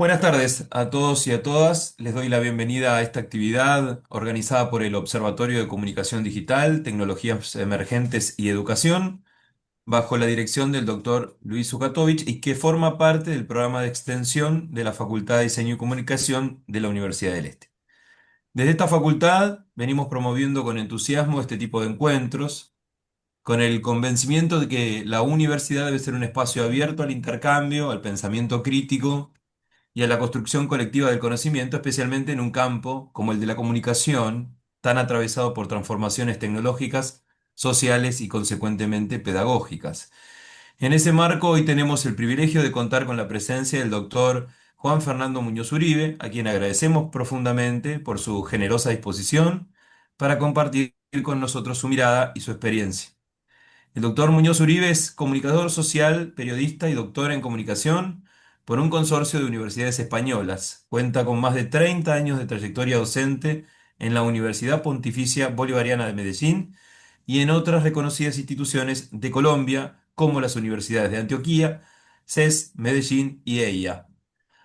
Buenas tardes a todos y a todas. Les doy la bienvenida a esta actividad organizada por el Observatorio de Comunicación Digital, Tecnologías Emergentes y Educación, bajo la dirección del doctor Luis Ujatovich y que forma parte del programa de extensión de la Facultad de Diseño y Comunicación de la Universidad del Este. Desde esta facultad venimos promoviendo con entusiasmo este tipo de encuentros, con el convencimiento de que la universidad debe ser un espacio abierto al intercambio, al pensamiento crítico y a la construcción colectiva del conocimiento, especialmente en un campo como el de la comunicación, tan atravesado por transformaciones tecnológicas, sociales y consecuentemente pedagógicas. En ese marco, hoy tenemos el privilegio de contar con la presencia del doctor Juan Fernando Muñoz Uribe, a quien agradecemos profundamente por su generosa disposición para compartir con nosotros su mirada y su experiencia. El doctor Muñoz Uribe es comunicador social, periodista y doctor en comunicación por un consorcio de universidades españolas. Cuenta con más de 30 años de trayectoria docente en la Universidad Pontificia Bolivariana de Medellín y en otras reconocidas instituciones de Colombia, como las universidades de Antioquia, CES, Medellín y EIA.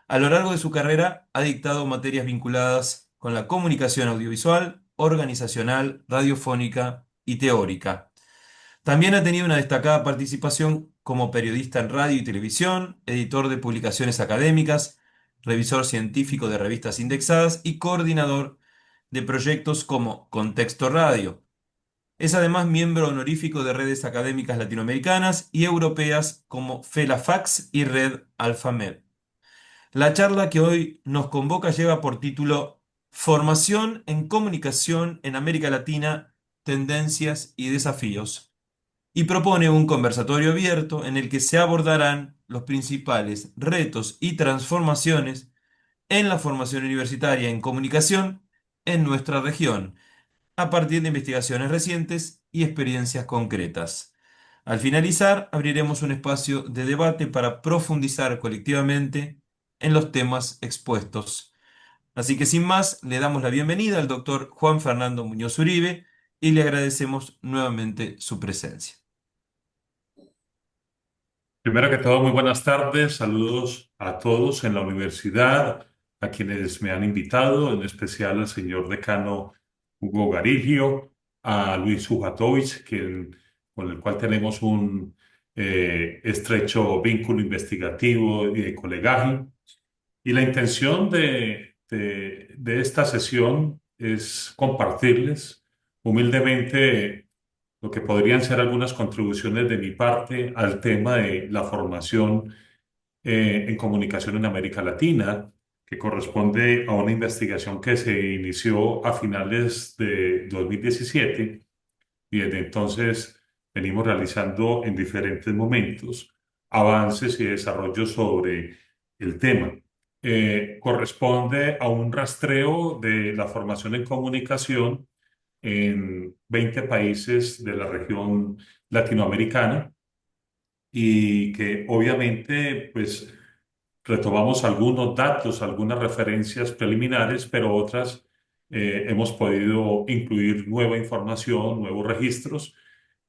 A lo largo de su carrera ha dictado materias vinculadas con la comunicación audiovisual, organizacional, radiofónica y teórica. También ha tenido una destacada participación como periodista en radio y televisión, editor de publicaciones académicas, revisor científico de revistas indexadas y coordinador de proyectos como Contexto Radio. Es además miembro honorífico de redes académicas latinoamericanas y europeas como FELAFAX y Red AlphaMed. La charla que hoy nos convoca lleva por título Formación en Comunicación en América Latina, Tendencias y Desafíos, y propone un conversatorio abierto en el que se abordarán los principales retos y transformaciones en la formación universitaria en comunicación en nuestra región, a partir de investigaciones recientes y experiencias concretas. Al finalizar, abriremos un espacio de debate para profundizar colectivamente en los temas expuestos. Así que sin más, le damos la bienvenida al doctor Juan Fernando Muñoz Uribe y le agradecemos nuevamente su presencia. Primero que todo, muy buenas tardes. Saludos a todos en la universidad, a quienes me han invitado, en especial al señor decano Hugo Garigio, a Luis Sujatovich, con el cual tenemos un estrecho vínculo investigativo y de colegaje. Y la intención de esta sesión es compartirles humildemente lo que podrían ser algunas contribuciones de mi parte al tema de la formación en comunicación en América Latina, que corresponde a una investigación que se inició a finales de 2017 y desde entonces venimos realizando en diferentes momentos avances y desarrollos sobre el tema. Corresponde a un rastreo de la formación en comunicación en 20 países de la región latinoamericana y que obviamente pues retomamos algunos datos, algunas referencias preliminares, pero otras hemos podido incluir nueva información, nuevos registros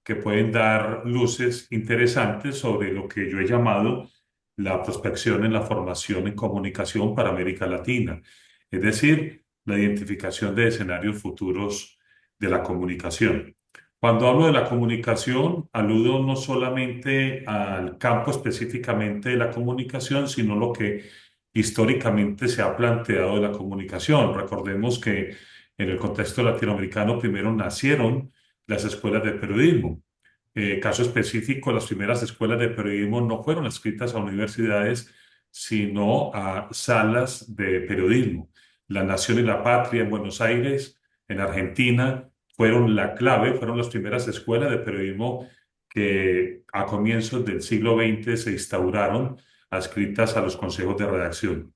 que pueden dar luces interesantes sobre lo que yo he llamado la prospección en la formación en comunicación para América Latina, es decir, la identificación de escenarios futuros de la comunicación. Cuando hablo de la comunicación, aludo no solamente al campo específicamente de la comunicación, sino lo que históricamente se ha planteado de la comunicación. Recordemos que en el contexto latinoamericano primero nacieron las escuelas de periodismo. Caso específico, las primeras escuelas de periodismo no fueron escritas a universidades, sino a salas de periodismo. La Nación y la Patria en Buenos Aires, en Argentina, fueron la clave, fueron las primeras escuelas de periodismo que a comienzos del siglo XX se instauraron, adscritas a los consejos de redacción.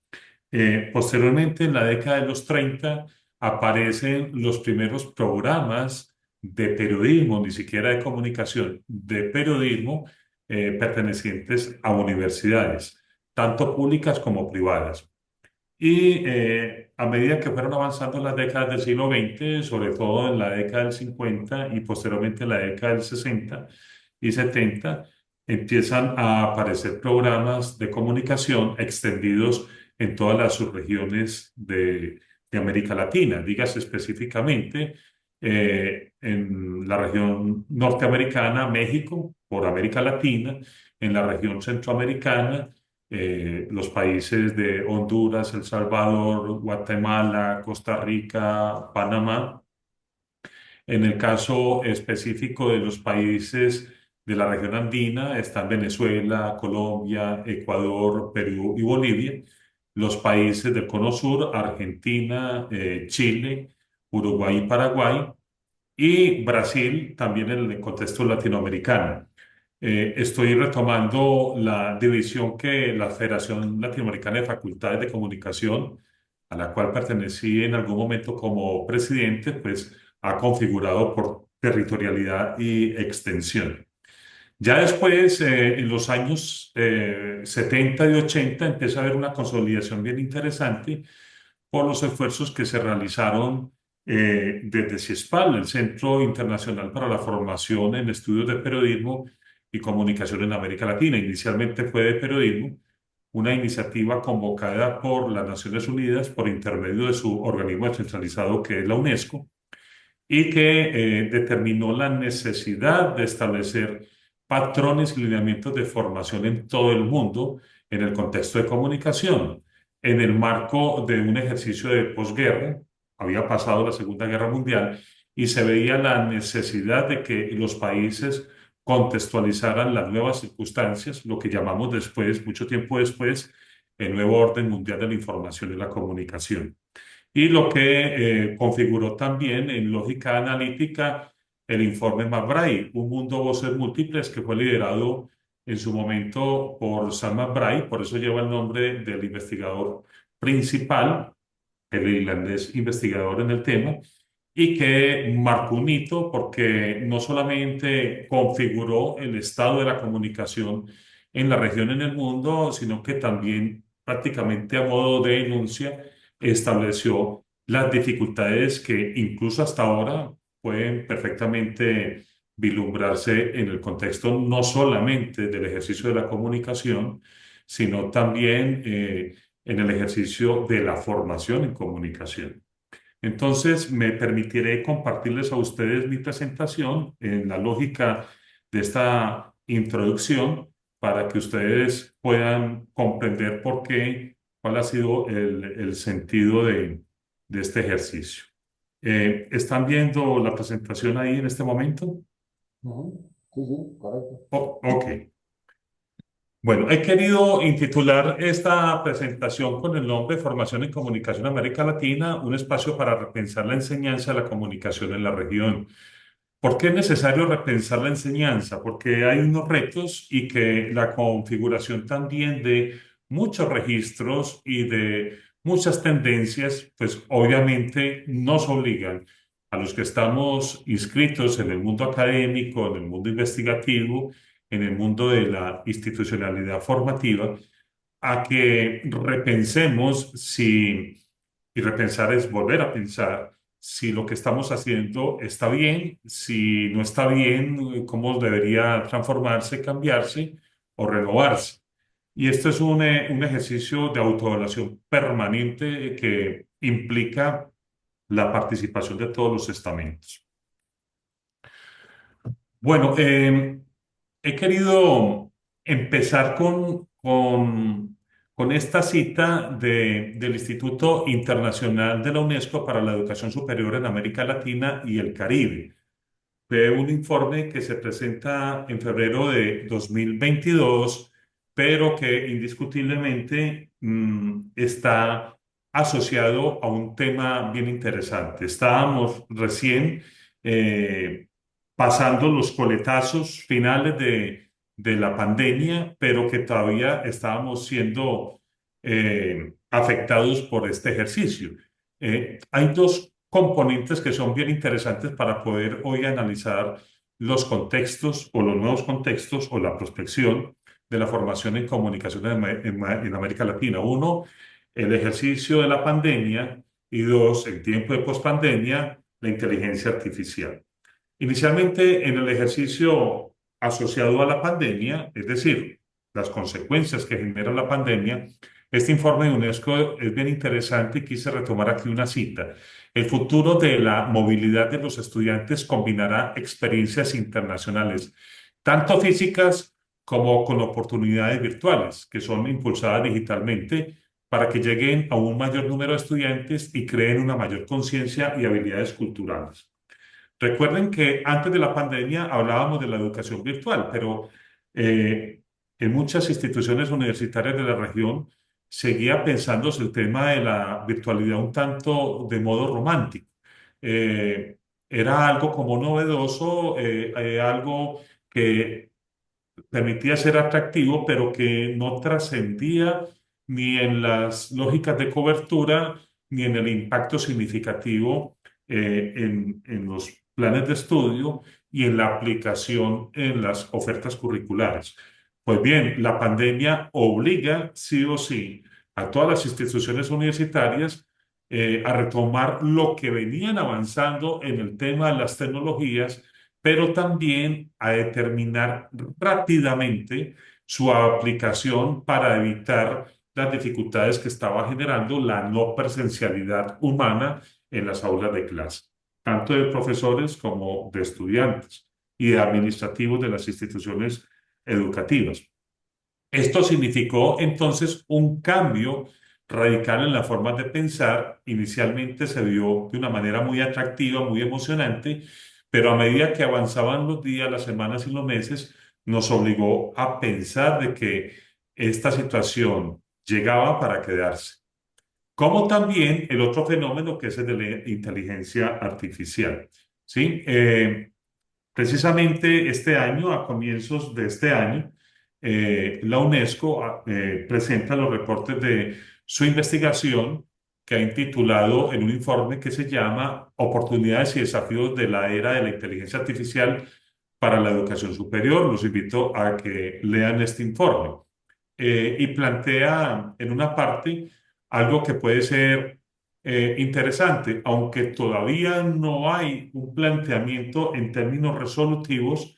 Posteriormente, en la década de los 30, aparecen los primeros programas de periodismo, ni siquiera de comunicación, de periodismo pertenecientes a universidades, tanto públicas como privadas. Y a medida que fueron avanzando las décadas del siglo XX, sobre todo en la década del 50 y posteriormente en la década del 60 y 70, empiezan a aparecer programas de comunicación extendidos en todas las subregiones de América Latina. Dígase específicamente en la región norteamericana, México, por América Latina, en la región centroamericana, los países de Honduras, El Salvador, Guatemala, Costa Rica, Panamá. En el caso específico de los países de la región andina, están Venezuela, Colombia, Ecuador, Perú y Bolivia. Los países del Cono Sur, Argentina, Chile, Uruguay y Paraguay. Y Brasil, también en el contexto latinoamericano. Estoy retomando la división que la Federación Latinoamericana de Facultades de Comunicación, a la cual pertenecí en algún momento como presidente, pues ha configurado por territorialidad y extensión. Ya después, en los años 70 y 80, empieza a haber una consolidación bien interesante por los esfuerzos que se realizaron desde CIESPAL, el Centro Internacional para la Formación en Estudios de Periodismo y Comunicación en América Latina. Inicialmente fue de periodismo, una iniciativa convocada por las Naciones Unidas por intermedio de su organismo descentralizado que es la UNESCO y que determinó la necesidad de establecer patrones y lineamientos de formación en todo el mundo en el contexto de comunicación. En el marco de un ejercicio de posguerra, había pasado la Segunda Guerra Mundial y se veía la necesidad de que los países contextualizaran las nuevas circunstancias, lo que llamamos después, mucho tiempo después, el nuevo orden mundial de la información y la comunicación. Y lo que configuró también en lógica analítica el informe McBride, Un mundo voces múltiples, que fue liderado en su momento por Sam McBride, por eso lleva el nombre del investigador principal, el irlandés investigador en el tema, y que marcó un hito porque no solamente configuró el estado de la comunicación en la región, en el mundo, sino que también prácticamente a modo de denuncia estableció las dificultades que incluso hasta ahora pueden perfectamente vislumbrarse en el contexto no solamente del ejercicio de la comunicación, sino también en el ejercicio de la formación en comunicación. Entonces, me permitiré compartirles a ustedes mi presentación en la lógica de esta introducción para que ustedes puedan comprender por qué, cuál ha sido el sentido de este ejercicio. ¿Están viendo la presentación ahí en este momento? Ujú. Sí, sí, correcto. Ok. Bueno, he querido intitular esta presentación con el nombre Formación en Comunicación América Latina, un espacio para repensar la enseñanza de la comunicación en la región. ¿Por qué es necesario repensar la enseñanza? Porque hay unos retos y que la configuración también de muchos registros y de muchas tendencias, pues obviamente nos obligan a los que estamos inscritos en el mundo académico, en el mundo investigativo, en el mundo de la institucionalidad formativa, a que repensemos si, y repensar es volver a pensar si lo que estamos haciendo está bien, si no está bien, cómo debería transformarse, cambiarse o renovarse. Y esto es un ejercicio de autoevaluación permanente que implica la participación de todos los estamentos. Bueno, he querido empezar con esta cita del Instituto Internacional de la UNESCO para la Educación Superior en América Latina y el Caribe. Fue un informe que se presenta en febrero de 2022, pero que indiscutiblemente está asociado a un tema bien interesante. Estábamos recién eh, pasando los coletazos finales de la pandemia, pero que todavía estábamos siendo afectados por este ejercicio. Hay dos componentes que son bien interesantes para poder hoy analizar los contextos o los nuevos contextos o la prospección de la formación en comunicación en América Latina. Uno, el ejercicio de la pandemia y dos, en tiempo de pospandemia, la inteligencia artificial. Inicialmente, en el ejercicio asociado a la pandemia, es decir, las consecuencias que genera la pandemia, Este informe de UNESCO es bien interesante y quise retomar aquí una cita. El futuro de la movilidad de los estudiantes combinará experiencias internacionales, tanto físicas como con oportunidades virtuales, que son impulsadas digitalmente para que lleguen a un mayor número de estudiantes y creen una mayor conciencia y habilidades culturales. Recuerden que antes de la pandemia hablábamos de la educación virtual, pero eh, en muchas instituciones universitarias de la región seguía pensándose el tema de la virtualidad un tanto de modo romántico. Eh, Era algo como novedoso, algo que permitía ser atractivo, pero que no trascendía ni en las lógicas de cobertura ni en el impacto significativo en los planes de estudio y en la aplicación en las ofertas curriculares. Pues bien, la pandemia obliga sí o sí a todas las instituciones universitarias a retomar lo que venían avanzando en el tema de las tecnologías, pero también a determinar rápidamente su aplicación para evitar las dificultades que estaba generando la no presencialidad humana en las aulas de clase, tanto de profesores como de estudiantes y de administrativos de las instituciones educativas. Esto significó entonces un cambio radical en la forma de pensar. Inicialmente se vio de una manera muy atractiva, muy emocionante, pero a medida que avanzaban los días, las semanas y los meses, nos obligó a pensar de que esta situación llegaba para quedarse. Como también el otro fenómeno que es el de la inteligencia artificial. ¿Sí? Precisamente este año, a comienzos de este año, la UNESCO presenta los reportes de su investigación que ha intitulado en un informe que se llama Oportunidades y desafíos de la era de la inteligencia artificial para la educación superior. Los invito a que lean este informe. Y plantea en una parte algo que puede ser interesante, aunque todavía no hay un planteamiento en términos resolutivos,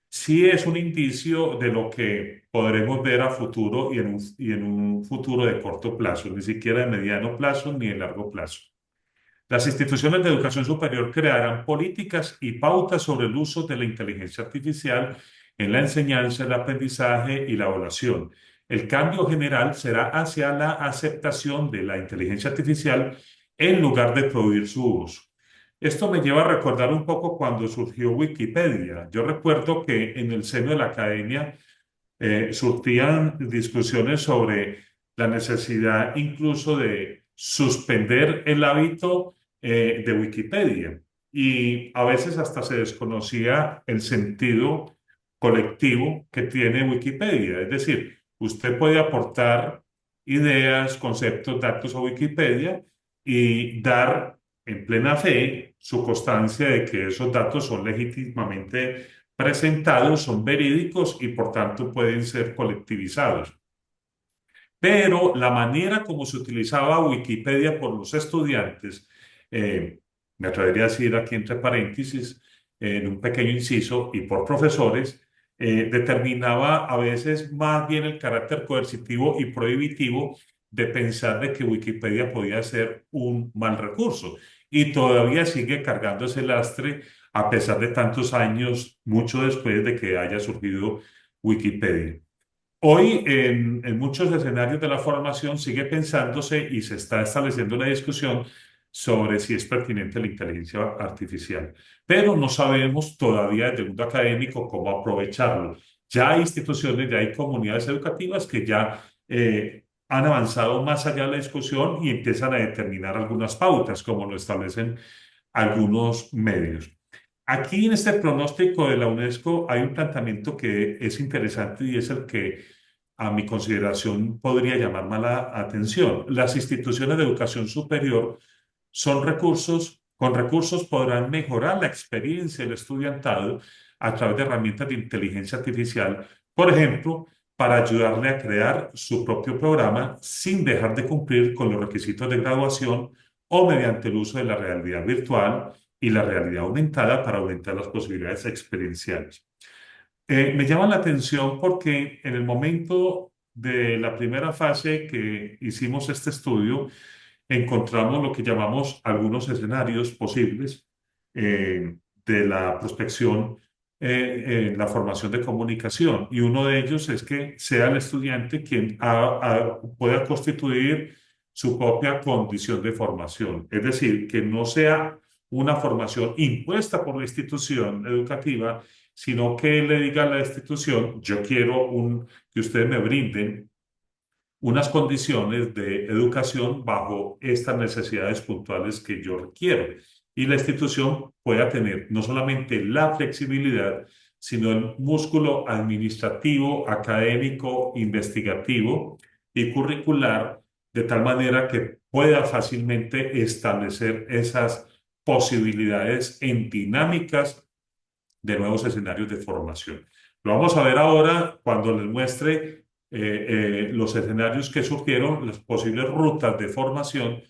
sí es un indicio de lo que podremos ver a futuro y en un futuro de corto plazo, ni siquiera de mediano plazo ni de largo plazo. Las instituciones de educación superior crearán políticas y pautas sobre el uso de la inteligencia artificial en la enseñanza, el aprendizaje y la evaluación. El cambio general será hacia la aceptación de la inteligencia artificial en lugar de prohibir su uso. Esto me lleva a recordar un poco cuando surgió Wikipedia. Yo recuerdo que en el seno de la academia surtían discusiones sobre la necesidad incluso de suspender el hábito de Wikipedia. Y a veces hasta se desconocía el sentido colectivo que tiene Wikipedia. Es decir, usted puede aportar ideas, conceptos, datos a Wikipedia y dar en plena fe su constancia de que esos datos son legítimamente presentados, son verídicos y por tanto pueden ser colectivizados. Pero la manera como se utilizaba Wikipedia por los estudiantes, eh, me atrevería a decir aquí entre paréntesis, en un pequeño inciso, y por profesores, determinaba a veces más bien el carácter coercitivo y prohibitivo de pensar de que Wikipedia podía ser un mal recurso. Y todavía sigue cargando ese lastre a pesar de tantos años, mucho después de que haya surgido Wikipedia. Hoy, en muchos escenarios de la formación, sigue pensándose y se está estableciendo una discusión sobre si es pertinente la inteligencia artificial, pero no sabemos todavía desde el mundo académico cómo aprovecharlo. Ya hay instituciones, ya hay comunidades educativas que ya han avanzado más allá de la discusión y empiezan a determinar algunas pautas, como lo establecen algunos medios. Aquí en este pronóstico de la UNESCO hay un planteamiento que es interesante y es el que a mi consideración podría llamar más la atención. Las instituciones de educación superior son recursos, con recursos podrán mejorar la experiencia del estudiantado a través de herramientas de inteligencia artificial, por ejemplo, para ayudarle a crear su propio programa sin dejar de cumplir con los requisitos de graduación o mediante el uso de la realidad virtual y la realidad aumentada para aumentar las posibilidades experienciales. Me llama la atención porque en el momento de la primera fase que hicimos este estudio, encontramos lo que llamamos algunos escenarios posibles de la prospección en la formación de comunicación. Y uno de ellos es que sea el estudiante quien pueda constituir su propia condición de formación. Es decir, que no sea una formación impuesta por la institución educativa, sino que le diga a la institución, yo quiero que ustedes me brinden unas condiciones de educación bajo estas necesidades puntuales que yo requiero. Y la institución pueda tener no solamente la flexibilidad, sino el músculo administrativo, académico, investigativo y curricular, de tal manera que pueda fácilmente establecer esas posibilidades en dinámicas de nuevos escenarios de formación. Lo vamos a ver ahora cuando les muestre los escenarios que surgieron, las posibles rutas de formación,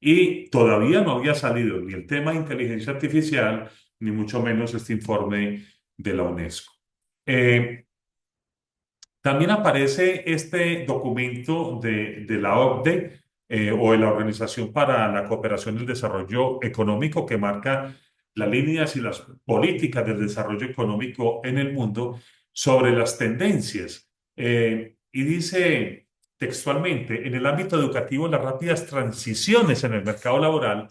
y todavía no había salido ni el tema de inteligencia artificial, ni mucho menos este informe de la UNESCO. Eh, También aparece este documento de la OCDE o de la Organización para la Cooperación y el Desarrollo Económico, que marca las líneas y las políticas del desarrollo económico en el mundo sobre las tendencias. Y dice textualmente, en el ámbito educativo, las rápidas transiciones en el mercado laboral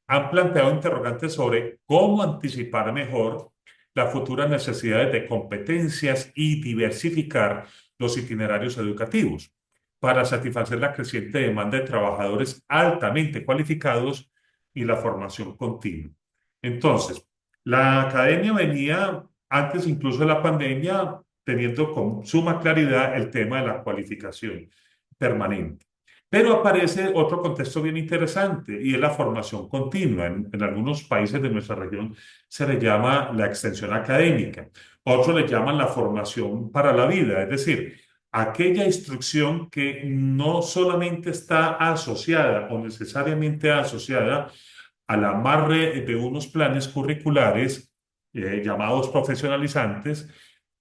han planteado interrogantes sobre cómo anticipar mejor las futuras necesidades de competencias y diversificar los itinerarios educativos para satisfacer la creciente demanda de trabajadores altamente cualificados y la formación continua. Entonces, la academia venía, antes incluso de la pandemia, teniendo con suma claridad el tema de la cualificación permanente. Pero aparece otro contexto bien interesante y es la formación continua. En algunos países de nuestra región se le llama la extensión académica. Otros le llaman la formación para la vida, es decir, aquella instrucción que no solamente está asociada o necesariamente asociada al amarre de unos planes curriculares llamados profesionalizantes,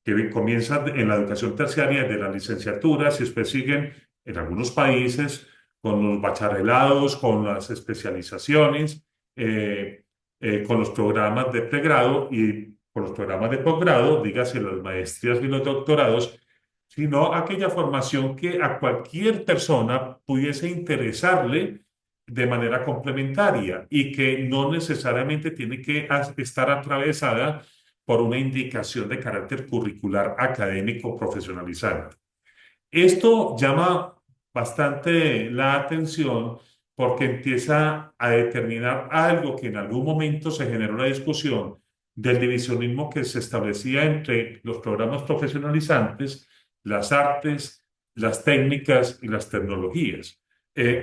que comienzan en la educación terciaria de las licenciaturas y después siguen en algunos países con los bacharelados, con las especializaciones, con los programas de pregrado y con los programas de posgrado, dígase las maestrías y los doctorados, sino aquella formación que a cualquier persona pudiese interesarle de manera complementaria y que no necesariamente tiene que estar atravesada por una indicación de carácter curricular académico profesionalizante. Esto llama bastante la atención porque empieza a determinar algo que en algún momento se generó la discusión del divisionismo que se establecía entre los programas profesionalizantes, las artes, las técnicas y las tecnologías.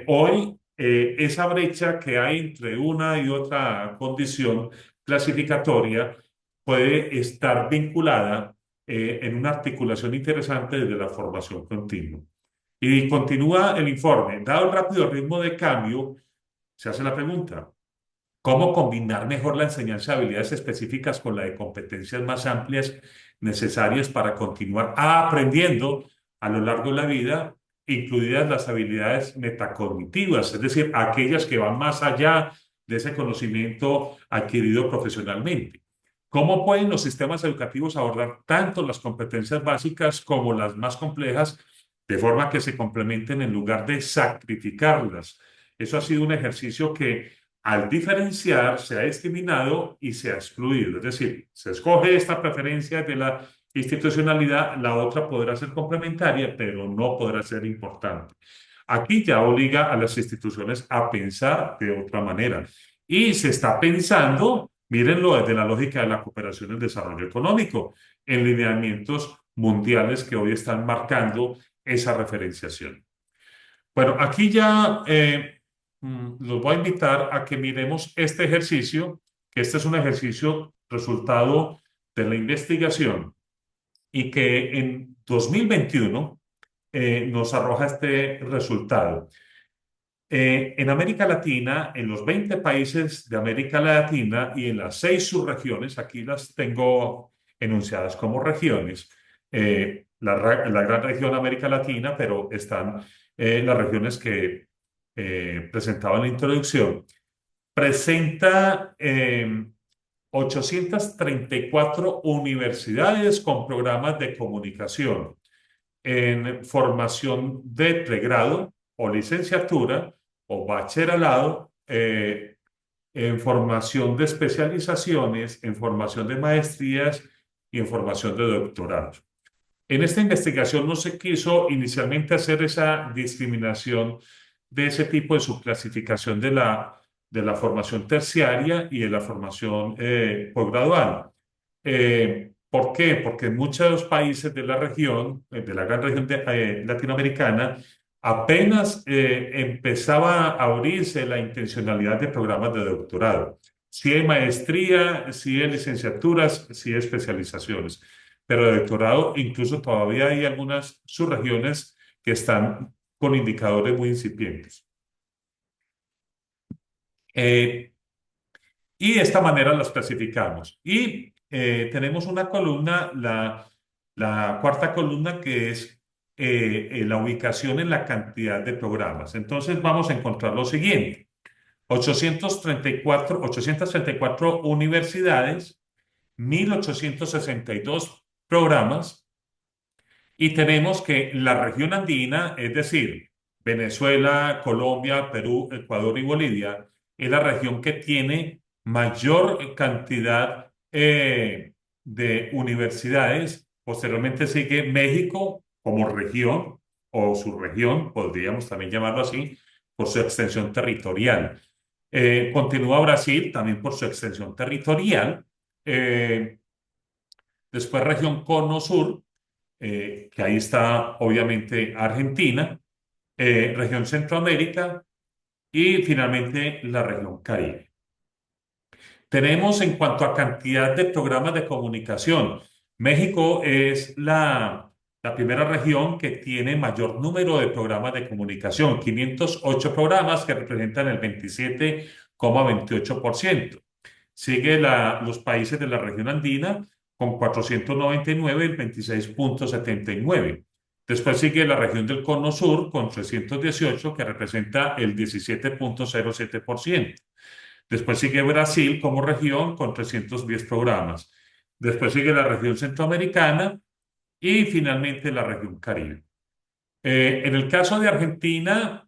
Hoy, esa brecha que hay entre una y otra condición clasificatoria puede estar vinculada en una articulación interesante desde la formación continua. Y continúa el informe. Dado el rápido ritmo de cambio, se hace la pregunta, ¿cómo combinar mejor la enseñanza de habilidades específicas con la de competencias más amplias necesarias para continuar aprendiendo a lo largo de la vida, incluidas las habilidades metacognitivas, es decir, aquellas que van más allá de ese conocimiento adquirido profesionalmente? ¿Cómo pueden los sistemas educativos abordar tanto las competencias básicas como las más complejas de forma que se complementen en lugar de sacrificarlas? Eso ha sido un ejercicio que al diferenciar se ha discriminado y se ha excluido. Es decir, se escoge esta preferencia de la institucionalidad, la otra podrá ser complementaria, pero no podrá ser importante. Aquí ya obliga a las instituciones a pensar de otra manera. Y se está pensando, mírenlo desde la lógica de la cooperación y el desarrollo económico, en lineamientos mundiales que hoy están marcando esa referenciación. Bueno, aquí ya los voy a invitar a que miremos este ejercicio, que este es un ejercicio resultado de la investigación y que en 2021 nos arroja este resultado. En América Latina, en los 20 países de América Latina y en las 6 subregiones, aquí las tengo enunciadas como regiones, la gran región América Latina, pero están las regiones que presentaba en la introducción. Presenta 834 universidades con programas de comunicación en formación de pregrado o licenciatura o bachillerato, en formación de especializaciones, en formación de maestrías y en formación de doctorado. En esta investigación no se quiso inicialmente hacer esa discriminación de ese tipo de subclasificación de la formación terciaria y de la formación posgradual. ¿Por qué? Porque en muchos países de la región, de la gran región latinoamericana, apenas empezaba a abrirse la intencionalidad de programas de doctorado. Sí hay maestría, sí hay licenciaturas, sí hay especializaciones, pero de doctorado incluso todavía hay algunas subregiones que están con indicadores muy incipientes. Eh, y de esta manera las clasificamos. Y tenemos una columna, la cuarta columna, que es la ubicación en la cantidad de programas. Entonces vamos a encontrar lo siguiente: 834 universidades, 1862 programas, y tenemos que la región andina, es decir, Venezuela, Colombia, Perú, Ecuador y Bolivia, es la región que tiene mayor cantidad de universidades. Posteriormente sigue México como región o subregión, podríamos también llamarlo así, por su extensión territorial. Continúa Brasil también por su extensión territorial. Eh, Después región Cono Sur, que ahí está obviamente Argentina, región Centroamérica y finalmente la región Caribe. Tenemos en cuanto a cantidad de programas de comunicación, México es la primera región que tiene mayor número de programas de comunicación, 508 programas que representan el 27,28%. Sigue los países de la región andina con 499, el 26,79. Después sigue la región del Cono Sur con 318, que representa el 17,07%. Después sigue Brasil como región con 310 programas. Después sigue la región centroamericana y finalmente la región Caribe. En el caso de Argentina,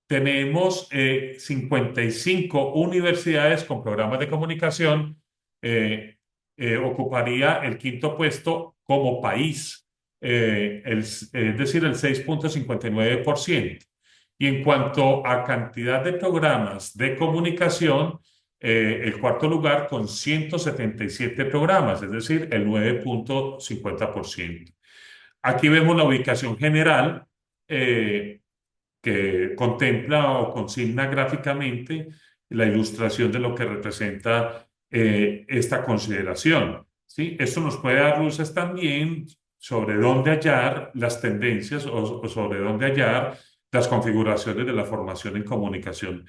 tenemos 55 universidades con programas de comunicación. Ocuparía el quinto puesto como país, es decir, el 6,59%. Y en cuanto a cantidad de programas de comunicación, el cuarto lugar con 177 programas, es decir, el 9,50%. Aquí vemos la ubicación general. Que contempla o consigna gráficamente la ilustración de lo que representa esta consideración. ¿Sí? Esto nos puede dar luces también sobre dónde hallar las tendencias o sobre dónde hallar las configuraciones de la formación en comunicación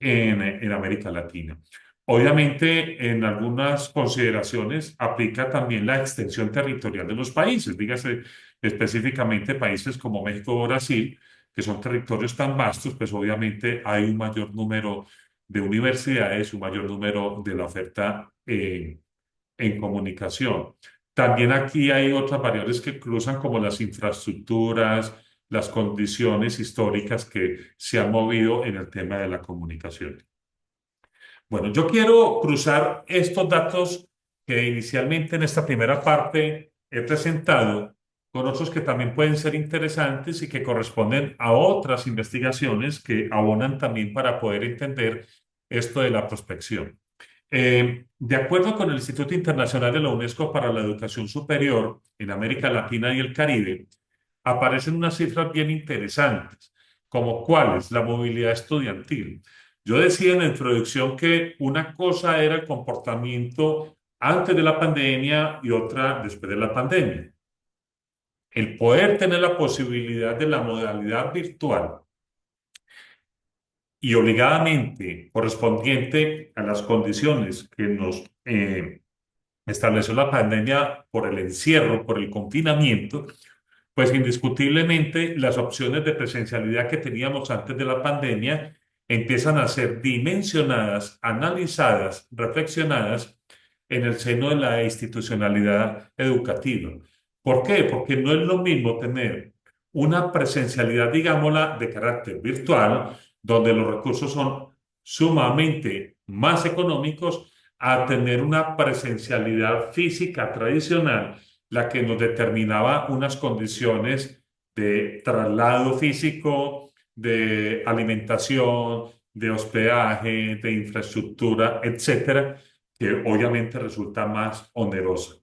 en América Latina. Obviamente, en algunas consideraciones aplica también la extensión territorial de los países, dígase específicamente países como México o Brasil, que son territorios tan vastos, pues obviamente hay un mayor número de universidades, un mayor número de la oferta en comunicación. También aquí hay otras variables que cruzan como las infraestructuras, las condiciones históricas que se han movido en el tema de la comunicación. Bueno, yo quiero cruzar estos datos que inicialmente en esta primera parte he presentado con otros que también pueden ser interesantes y que corresponden a otras investigaciones que abonan también para poder entender esto de la prospección. De acuerdo con el Instituto Internacional de la UNESCO para la Educación Superior en América Latina y el Caribe, aparecen unas cifras bien interesantes, como cuáles: la movilidad estudiantil. Yo decía en la introducción que una cosa era el comportamiento antes de la pandemia y otra después de la pandemia. El poder tener la posibilidad de la modalidad virtual y obligadamente correspondiente a las condiciones que nos estableció la pandemia por el encierro, por el confinamiento, pues indiscutiblemente las opciones de presencialidad que teníamos antes de la pandemia empiezan a ser dimensionadas, analizadas, reflexionadas en el seno de la institucionalidad educativa. ¿Por qué? Porque no es lo mismo tener una presencialidad, digámosla, de carácter virtual, donde los recursos son sumamente más económicos, a tener una presencialidad física tradicional, la que nos determinaba unas condiciones de traslado físico, de alimentación, de hospedaje, de infraestructura, etcétera, que obviamente resulta más onerosa.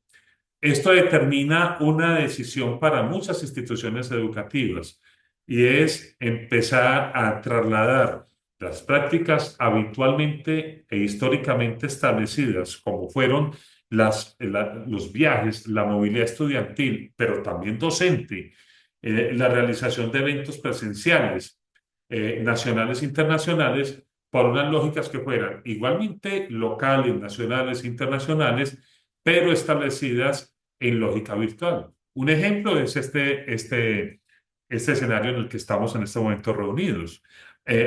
Esto determina una decisión para muchas instituciones educativas y es empezar a trasladar las prácticas habitualmente e históricamente establecidas, como fueron los viajes, la movilidad estudiantil, pero también docente, la realización de eventos presenciales, nacionales e internacionales, por unas lógicas que fueran igualmente locales, nacionales e internacionales, pero establecidas en lógica virtual. Un ejemplo es este escenario en el que estamos en este momento reunidos.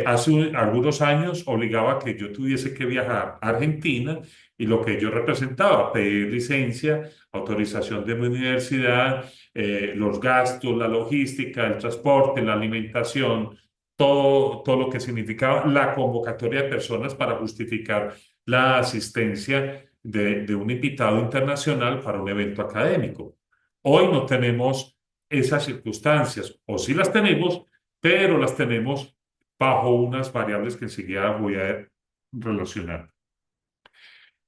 Hace algunos años obligaba a que yo tuviese que viajar a Argentina y lo que yo representaba, pedir licencia, autorización de mi universidad, los gastos, la logística, el transporte, la alimentación, todo lo que significaba la convocatoria de personas para justificar la asistencia de un invitado internacional para un evento académico. Hoy no tenemos esas circunstancias, o sí las tenemos, pero las tenemos bajo unas variables que enseguida voy a relacionar.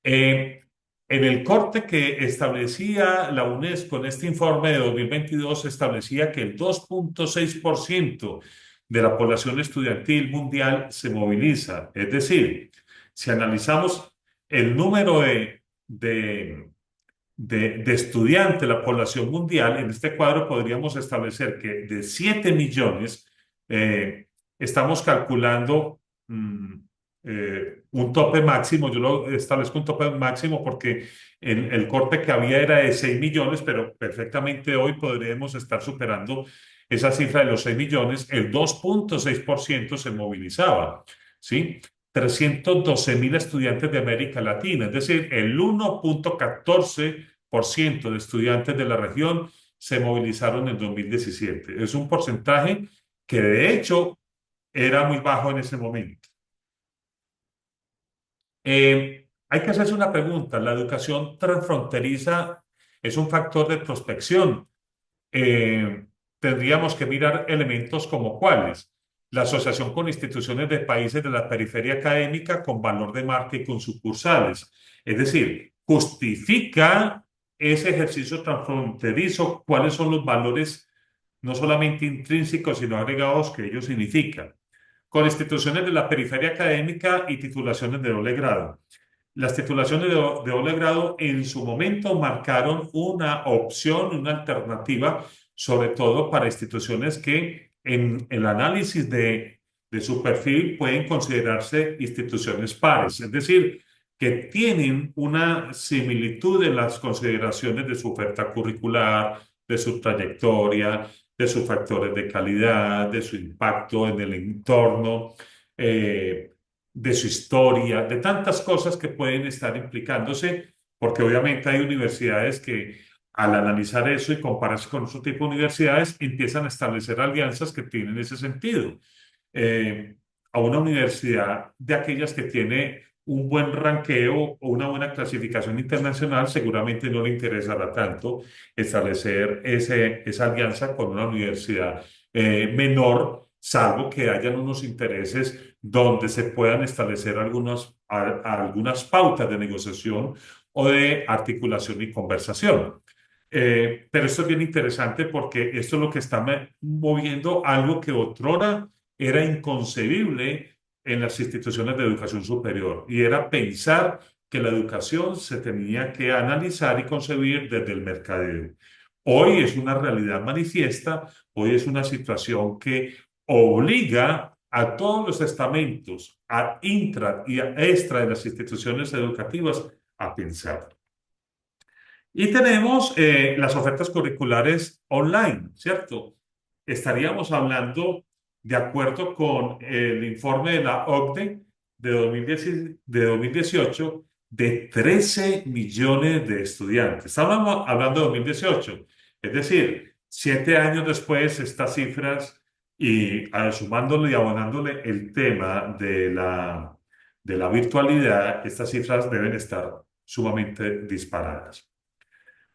Eh, en el corte que establecía la UNESCO en este informe de 2022, establecía que el 2,6% de la población estudiantil mundial se moviliza. Es decir, si analizamos el número de estudiantes, la población mundial, en este cuadro podríamos establecer que de 7 millones, estamos calculando un tope máximo. Yo lo establezco un tope máximo porque el corte que había era de 6 millones, pero perfectamente hoy podríamos estar superando esa cifra de los 6 millones. El 2,6% se movilizaba, ¿sí? 312.000 estudiantes de América Latina, es decir, el 1,14% de estudiantes de la región se movilizaron en 2017. Es un porcentaje que de hecho era muy bajo en ese momento. Hay que hacerse una pregunta. ¿La educación transfronteriza es un factor de prospección? eh, Tendríamos que mirar elementos como cuáles. La asociación con instituciones de países de la periferia académica con valor de marca y con sucursales. Es decir, justifica ese ejercicio transfronterizo, cuáles son los valores no solamente intrínsecos, sino agregados que ello significa. Con instituciones de la periferia académica y titulaciones de doble grado. Las titulaciones de doble grado en su momento marcaron una opción, una alternativa, sobre todo para instituciones que en el análisis de su perfil pueden considerarse instituciones pares, es decir, que tienen una similitud en las consideraciones de su oferta curricular, de su trayectoria, de sus factores de calidad, de su impacto en el entorno. De su historia, de tantas cosas que pueden estar implicándose, porque obviamente hay universidades que al analizar eso y compararse con otro tipo de universidades, empiezan a establecer alianzas que tienen ese sentido. Eh, a una universidad de aquellas que tiene un buen ranqueo o una buena clasificación internacional, seguramente no le interesará tanto establecer esa alianza con una universidad menor, salvo que hayan unos intereses donde se puedan establecer algunas pautas de negociación o de articulación y conversación. Pero esto es bien interesante porque esto es lo que está moviendo algo que otrora era inconcebible en las instituciones de educación superior, y era pensar que la educación se tenía que analizar y concebir desde el mercadeo. Hoy es una realidad manifiesta, hoy es una situación que obliga a todos los estamentos, a intra y a extra de las instituciones educativas, a pensar. Y tenemos las ofertas curriculares online, ¿cierto? Estaríamos hablando, de acuerdo con el informe de la OCDE de 2018, de 13 millones de estudiantes. Estamos hablando de 2018, es decir, 7 años después, estas cifras y sumándole y abonándole el tema de la virtualidad, estas cifras deben estar sumamente disparadas.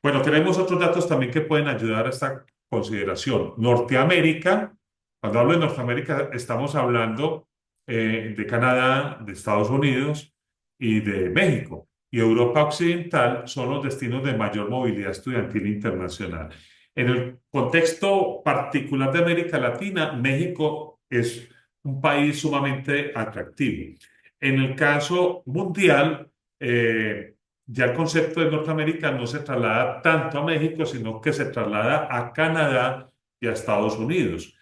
Bueno, tenemos otros datos también que pueden ayudar a esta consideración. Norteamérica, cuando hablo de Norteamérica, estamos hablando de Canadá, de Estados Unidos y de México. Y Europa Occidental son los destinos de mayor movilidad estudiantil internacional. En el contexto particular de América Latina, México es un país sumamente atractivo. En el caso mundial, ya el concepto de Norteamérica no se traslada tanto a México, sino que se traslada a Canadá y a Estados Unidos.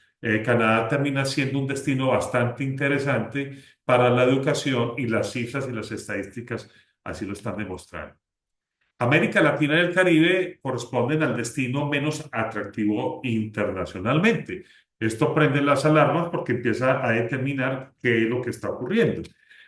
Canadá termina siendo un destino bastante interesante para la educación y las cifras y las estadísticas así lo están demostrando. América Latina y el Caribe corresponden al destino menos atractivo internacionalmente. Esto prende las alarmas porque empieza a determinar qué es lo que está ocurriendo.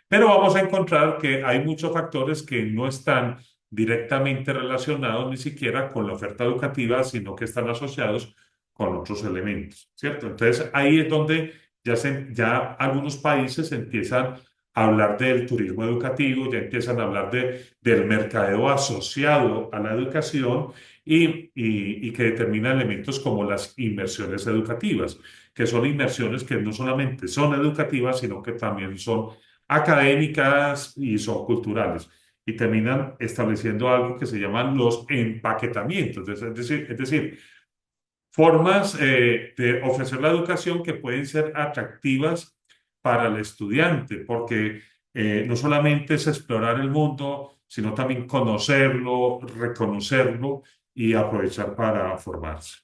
Pero vamos a encontrar que hay muchos factores que no están directamente relacionados ni siquiera con la oferta educativa, sino que están asociados con otros elementos, ¿cierto? Entonces ahí es donde ya algunos países empiezan a hablar del turismo educativo, ya empiezan a hablar del mercadeo asociado a la educación y que determina elementos como las inversiones educativas, que son inversiones que no solamente son educativas, sino que también son académicas y son culturales. Y terminan estableciendo algo que se llaman los empaquetamientos, es decir, formas de ofrecer la educación que pueden ser atractivas para el estudiante, porque no solamente es explorar el mundo, sino también conocerlo, reconocerlo y aprovechar para formarse.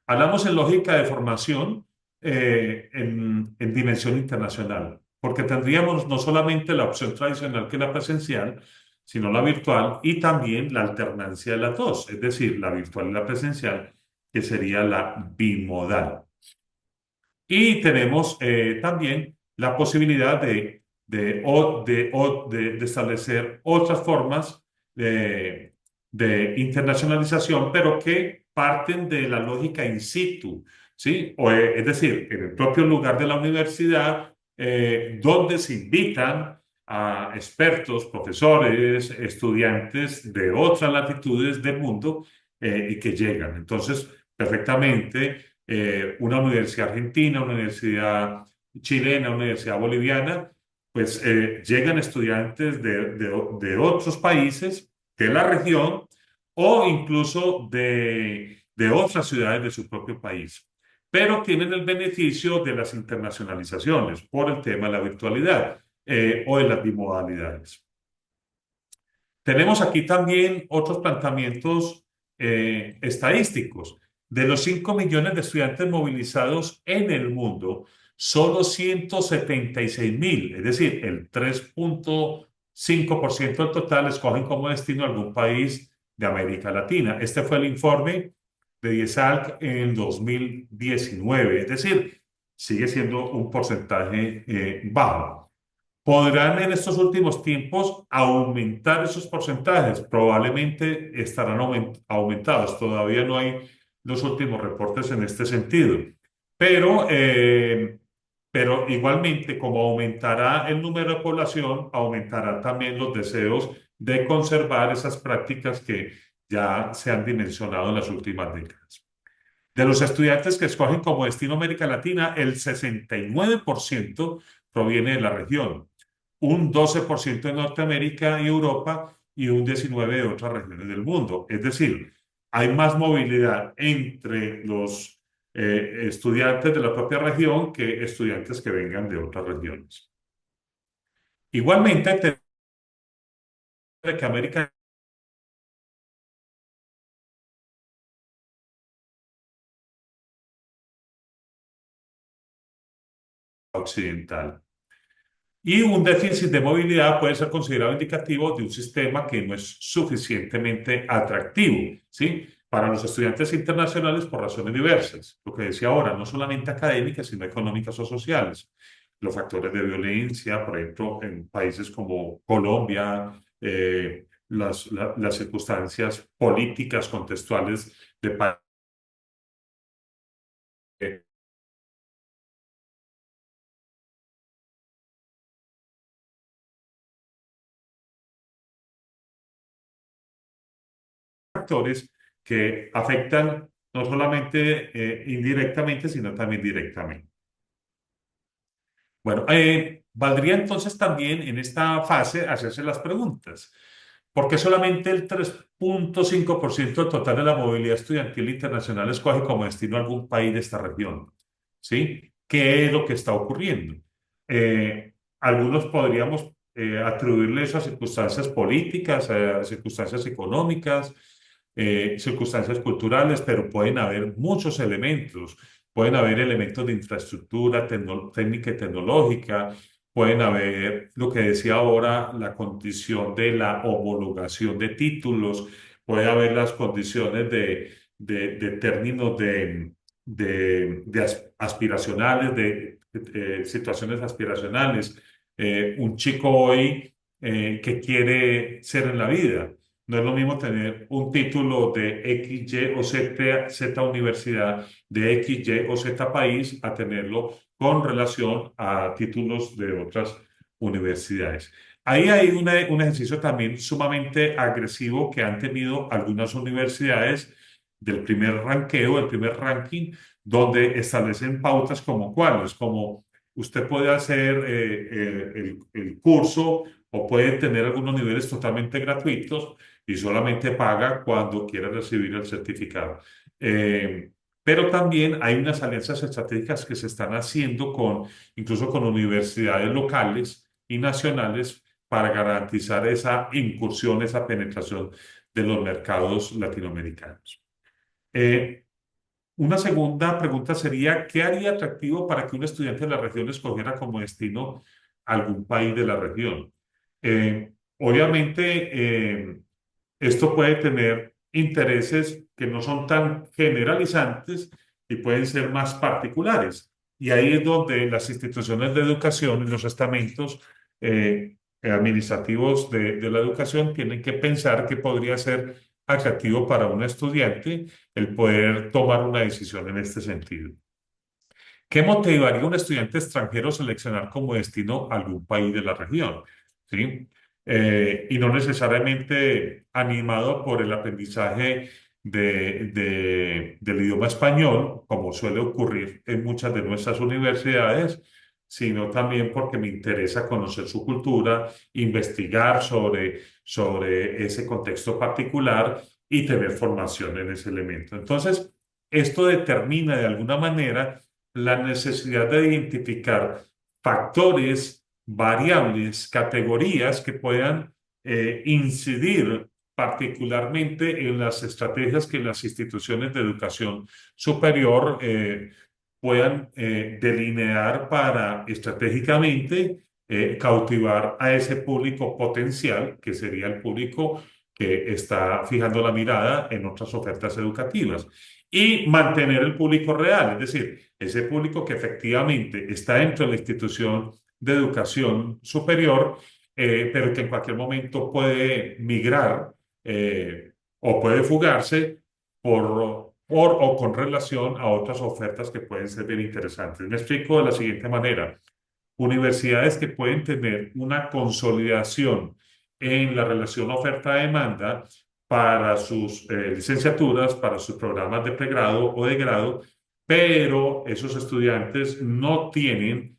Hablamos en lógica de formación en dimensión internacional, porque tendríamos no solamente la opción tradicional que es la presencial, sino la virtual y también la alternancia de las dos, es decir, la virtual y la presencial, que sería la bimodal. Y tenemos también la posibilidad de establecer otras formas de internacionalización, pero que parten de la lógica in situ, ¿sí? Es decir, en el propio lugar de la universidad, donde se invitan a expertos, profesores, estudiantes de otras latitudes del mundo y que llegan. Entonces, perfectamente una universidad argentina, una universidad chilena, una universidad boliviana, pues llegan estudiantes de otros países, de la región o incluso de otras ciudades de su propio país. Pero tienen el beneficio de las internacionalizaciones por el tema de la virtualidad o de las bimodalidades. Tenemos aquí también otros planteamientos estadísticos. De los 5 millones de estudiantes movilizados en el mundo, solo 176.000, es decir, el 3,5% del total, escogen como destino algún país de América Latina. Este fue el informe de DIESALC en 2019, es decir, sigue siendo un porcentaje bajo. ¿Podrán en estos últimos tiempos aumentar esos porcentajes? Probablemente estarán aumentados. Todavía no hay los últimos reportes en este sentido. Pero, eh, pero igualmente, como aumentará el número de población, aumentarán también los deseos de conservar esas prácticas que ya se han dimensionado en las últimas décadas. De los estudiantes que escogen como destino América Latina, el 69% proviene de la región, un 12% de Norteamérica y Europa y un 19% de otras regiones del mundo. Es decir, hay más movilidad entre los estudiantes de la propia región que estudiantes que vengan de otras regiones. Igualmente, que América Occidental. Y un déficit de movilidad puede ser considerado indicativo de un sistema que no es suficientemente atractivo, ¿sí? Para los estudiantes internacionales por razones diversas. Lo que decía ahora, no solamente académicas, sino económicas o sociales. Los factores de violencia, por ejemplo, en países como Colombia, las circunstancias políticas contextuales de países factores que afectan no solamente indirectamente, sino también directamente. Bueno, valdría entonces también en esta fase hacerse las preguntas. ¿Por qué solamente el 3,5% del total de la movilidad estudiantil internacional escoge como destino algún país de esta región? ¿Sí? ¿Qué es lo que está ocurriendo? Algunos podríamos atribuirle eso a circunstancias políticas, a circunstancias económicas, circunstancias culturales, pero pueden haber muchos elementos. Pueden haber elementos de infraestructura técnica y tecnológica, pueden haber, lo que decía ahora, la condición de la homologación de títulos, puede haber las condiciones de términos de aspiracionales, de situaciones aspiracionales. Un chico hoy que quiere ser en la vida. No es lo mismo tener un título de X, Y o Z universidad de X, Y o Z país a tenerlo con relación a títulos de otras universidades. Ahí hay un ejercicio también sumamente agresivo que han tenido algunas universidades del primer ranqueo, del primer ranking, donde establecen pautas como cuáles, como usted puede hacer el curso o puede tener algunos niveles totalmente gratuitos y solamente paga cuando quiera recibir el certificado. Eh, pero también hay unas alianzas estratégicas que se están haciendo incluso con universidades locales y nacionales para garantizar esa incursión, esa penetración de los mercados latinoamericanos. Eh, una segunda pregunta sería, ¿qué haría atractivo para que un estudiante de la región escogiera como destino algún país de la región? Obviamente, esto puede tener intereses que no son tan generalizantes y pueden ser más particulares. Y ahí es donde las instituciones de educación y los estamentos administrativos de la educación tienen que pensar que podría ser atractivo para un estudiante el poder tomar una decisión en este sentido. ¿Qué motivaría a un estudiante extranjero a seleccionar como destino algún país de la región? ¿Sí? Y no necesariamente animado por el aprendizaje del idioma español, como suele ocurrir en muchas de nuestras universidades, sino también porque me interesa conocer su cultura, investigar sobre ese contexto particular y tener formación en ese elemento. Entonces, esto determina de alguna manera la necesidad de identificar factores, variables, categorías que puedan incidir particularmente en las estrategias que las instituciones de educación superior puedan delinear para estratégicamente cautivar a ese público potencial, que sería el público que está fijando la mirada en otras ofertas educativas, y mantener el público real, es decir, ese público que efectivamente está dentro de la institución de educación superior, pero que en cualquier momento puede migrar o puede fugarse por o con relación a otras ofertas que pueden ser bien interesantes. Me explico de la siguiente manera. Universidades que pueden tener una consolidación en la relación oferta-demanda para sus licenciaturas, para sus programas de pregrado o de grado, pero esos estudiantes no tienen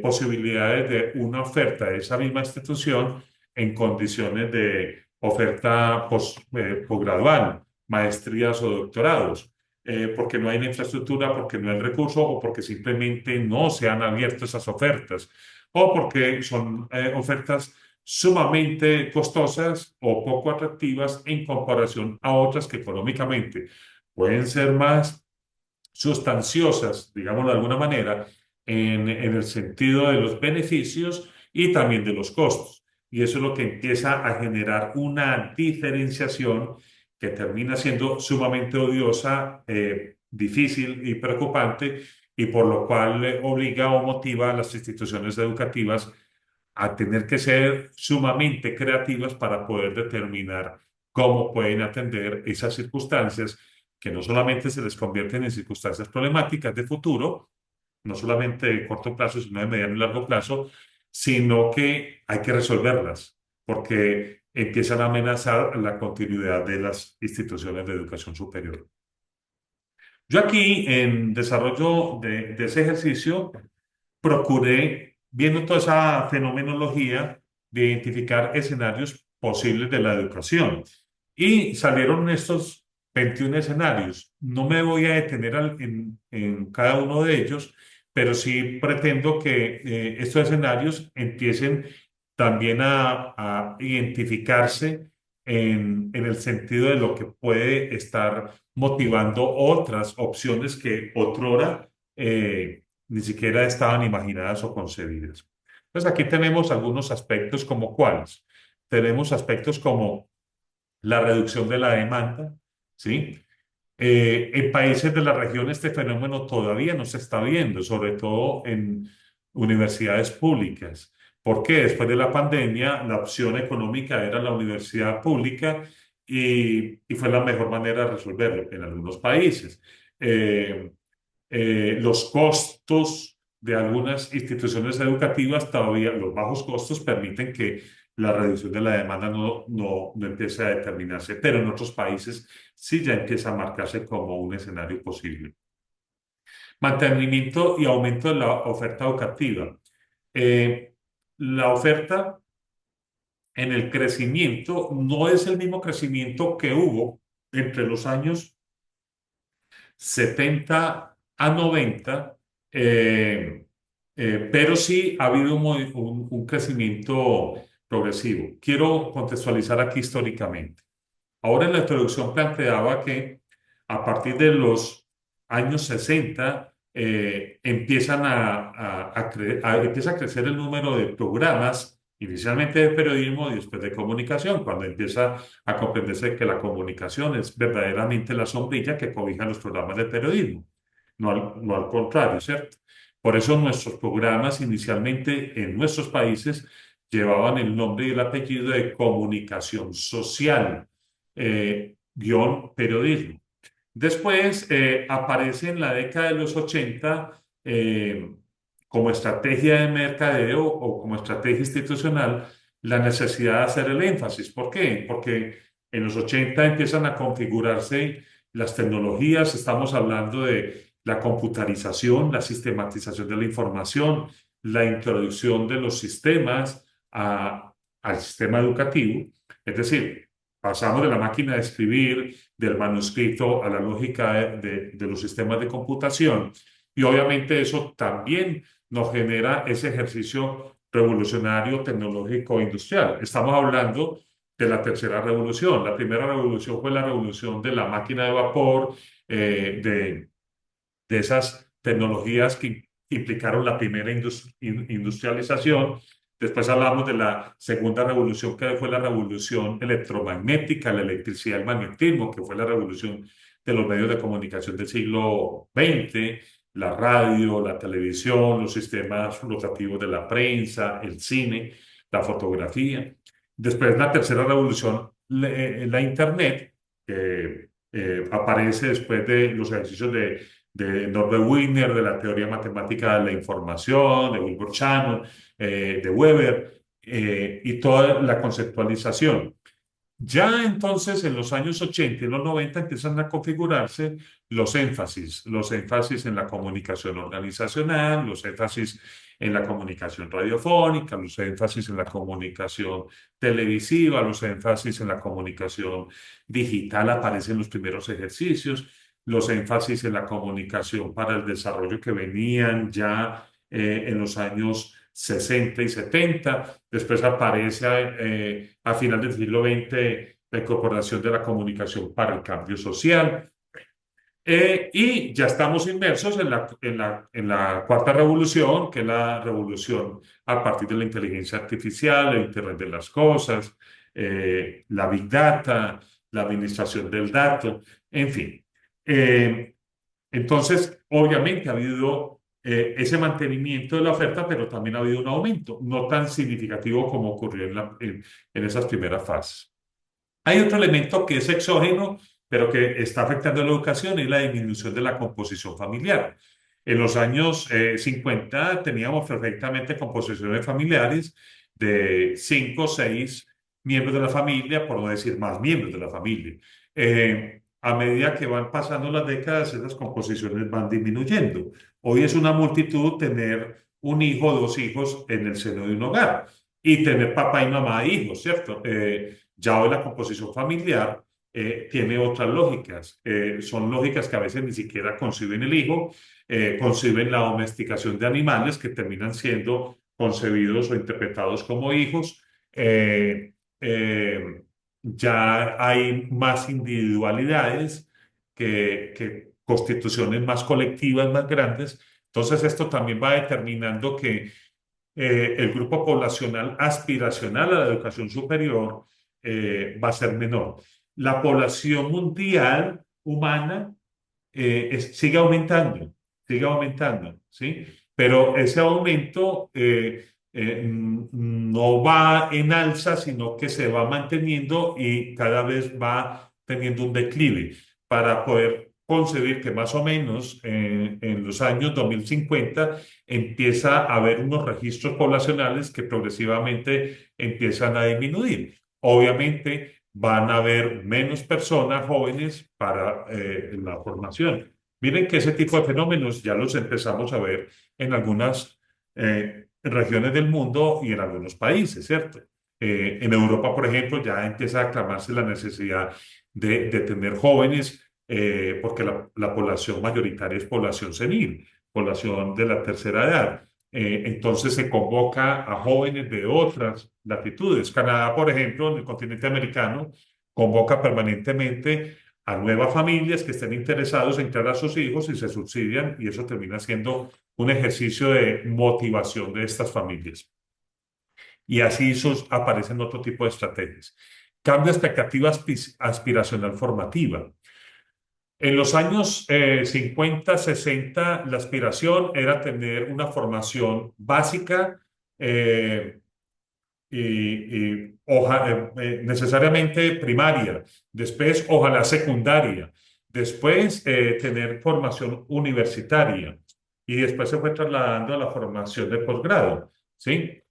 posibilidades de una oferta de esa misma institución en condiciones de oferta posgradual, maestrías o doctorados, porque no hay la infraestructura, porque no hay el recurso o porque simplemente no se han abierto esas ofertas o porque son ofertas sumamente costosas o poco atractivas en comparación a otras que económicamente pueden ser más sustanciosas, digamos de alguna manera, en el sentido de los beneficios y también de los costos. Y eso es lo que empieza a generar una diferenciación que termina siendo sumamente odiosa, difícil y preocupante, y por lo cual obliga o motiva a las instituciones educativas a tener que ser sumamente creativas para poder determinar cómo pueden atender esas circunstancias que no solamente se les convierten en circunstancias problemáticas de futuro, no solamente de corto plazo, sino de mediano y largo plazo, sino que hay que resolverlas, porque empiezan a amenazar la continuidad de las instituciones de educación superior. Yo aquí, en desarrollo de ese ejercicio, procuré, viendo toda esa fenomenología, de identificar escenarios posibles de la educación. Y salieron estos 21 escenarios. No me voy a detener en cada uno de ellos, pero sí pretendo que estos escenarios empiecen también a identificarse en el sentido de lo que puede estar motivando otras opciones que otrora ni siquiera estaban imaginadas o concebidas. Entonces aquí tenemos algunos aspectos como cuáles. Tenemos aspectos como la reducción de la demanda, ¿sí? En países de la región este fenómeno todavía no se está viendo, sobre todo en universidades públicas. Porque después de la pandemia la opción económica era la universidad pública y fue la mejor manera de resolverlo en algunos países. Eh, los costos de algunas instituciones educativas todavía, los bajos costos permiten que la reducción de la demanda no empiece a determinarse, pero en otros países sí ya empieza a marcarse como un escenario posible. Mantenimiento y aumento de la oferta educativa. Eh, la oferta en el crecimiento no es el mismo crecimiento que hubo entre los años 70 a 90, pero sí ha habido un crecimiento progresivo. Quiero contextualizar aquí históricamente. Ahora en la introducción planteaba que a partir de los años 60 empieza a crecer el número de programas, inicialmente de periodismo y después de comunicación, cuando empieza a comprenderse que la comunicación es verdaderamente la sombrilla que cobija los programas de periodismo, no al contrario, ¿cierto? Por eso nuestros programas inicialmente en nuestros países llevaban el nombre y el apellido de comunicación social guión periodismo. Después aparece en la década de los 80 como estrategia de mercadeo o como estrategia institucional la necesidad de hacer el énfasis. ¿Por qué? Porque en los 80 empiezan a configurarse las tecnologías, estamos hablando de la computarización, la sistematización de la información, la introducción de los sistemas al sistema educativo. Es decir, pasamos de la máquina de escribir, del manuscrito, a la lógica de los sistemas de computación. Y obviamente eso también nos genera ese ejercicio revolucionario, tecnológico e industrial. Estamos hablando de la tercera revolución. La primera revolución fue la revolución de la máquina de vapor, de esas tecnologías que implicaron la primera industrialización. Después hablamos de la segunda revolución, que fue la revolución electromagnética, la electricidad, el magnetismo, que fue la revolución de los medios de comunicación del siglo XX, la radio, la televisión, los sistemas rotativos de la prensa, el cine, la fotografía. Después la tercera revolución, la Internet, que aparece después de los ejercicios de Norbert Wiener, de la teoría matemática de la información, de Wilbur Shannon, de Weber, y toda la conceptualización. Ya entonces en los años 80 y los 90 empiezan a configurarse los énfasis en la comunicación organizacional, los énfasis en la comunicación radiofónica, los énfasis en la comunicación televisiva, los énfasis en la comunicación digital aparecen los primeros ejercicios, los énfasis en la comunicación para el desarrollo que venían ya en los años 60 y 70. Después aparece a final del siglo XX la incorporación de la comunicación para el cambio social. Y ya estamos inmersos en la cuarta revolución, que es la revolución a partir de la inteligencia artificial, el Internet de las cosas, la Big Data, la administración del dato, en fin. Eh, entonces, obviamente ha habido ese mantenimiento de la oferta, pero también ha habido un aumento, no tan significativo como ocurrió en esas primeras fases. Hay otro elemento que es exógeno, pero que está afectando la educación, y la disminución de la composición familiar. En los años 50 teníamos perfectamente composiciones familiares de 5 o 6 miembros de la familia, por no decir más miembros de la familia. A medida que van pasando las décadas, esas composiciones van disminuyendo. Hoy es una multitud tener un hijo o dos hijos en el seno de un hogar y tener papá y mamá e hijos, ¿cierto? Ya hoy la composición familiar tiene otras lógicas. Son lógicas que a veces ni siquiera conciben el hijo, conciben la domesticación de animales que terminan siendo concebidos o interpretados como hijos. Eh, eh, ya hay más individualidades que constituciones más colectivas, más grandes. Entonces esto también va determinando que el grupo poblacional aspiracional a la educación superior va a ser menor. La población mundial humana sigue aumentando, ¿sí? Pero ese aumento no va en alza, sino que se va manteniendo y cada vez va teniendo un declive para poder concebir que más o menos en los años 2050 empieza a haber unos registros poblacionales que progresivamente empiezan a disminuir. Obviamente van a haber menos personas jóvenes para la formación. Miren que ese tipo de fenómenos ya los empezamos a ver en algunas regiones del mundo y en algunos países, ¿cierto? En Europa, por ejemplo, ya empieza a aclamarse la necesidad de tener jóvenes porque la población mayoritaria es población senil, población de la tercera edad. Entonces se convoca a jóvenes de otras latitudes. Canadá, por ejemplo, en el continente americano, convoca permanentemente a nuevas familias que estén interesados en crear a sus hijos y se subsidian, y eso termina siendo un ejercicio de motivación de estas familias. Y así aparecen otro tipo de estrategias. Cambio de expectativa aspiracional formativa. En los años 50, 60, la aspiración era tener una formación básica eh, necesariamente primaria, después ojalá secundaria, después tener formación universitaria y después se fue trasladando a la formación de posgrado, ¿sí?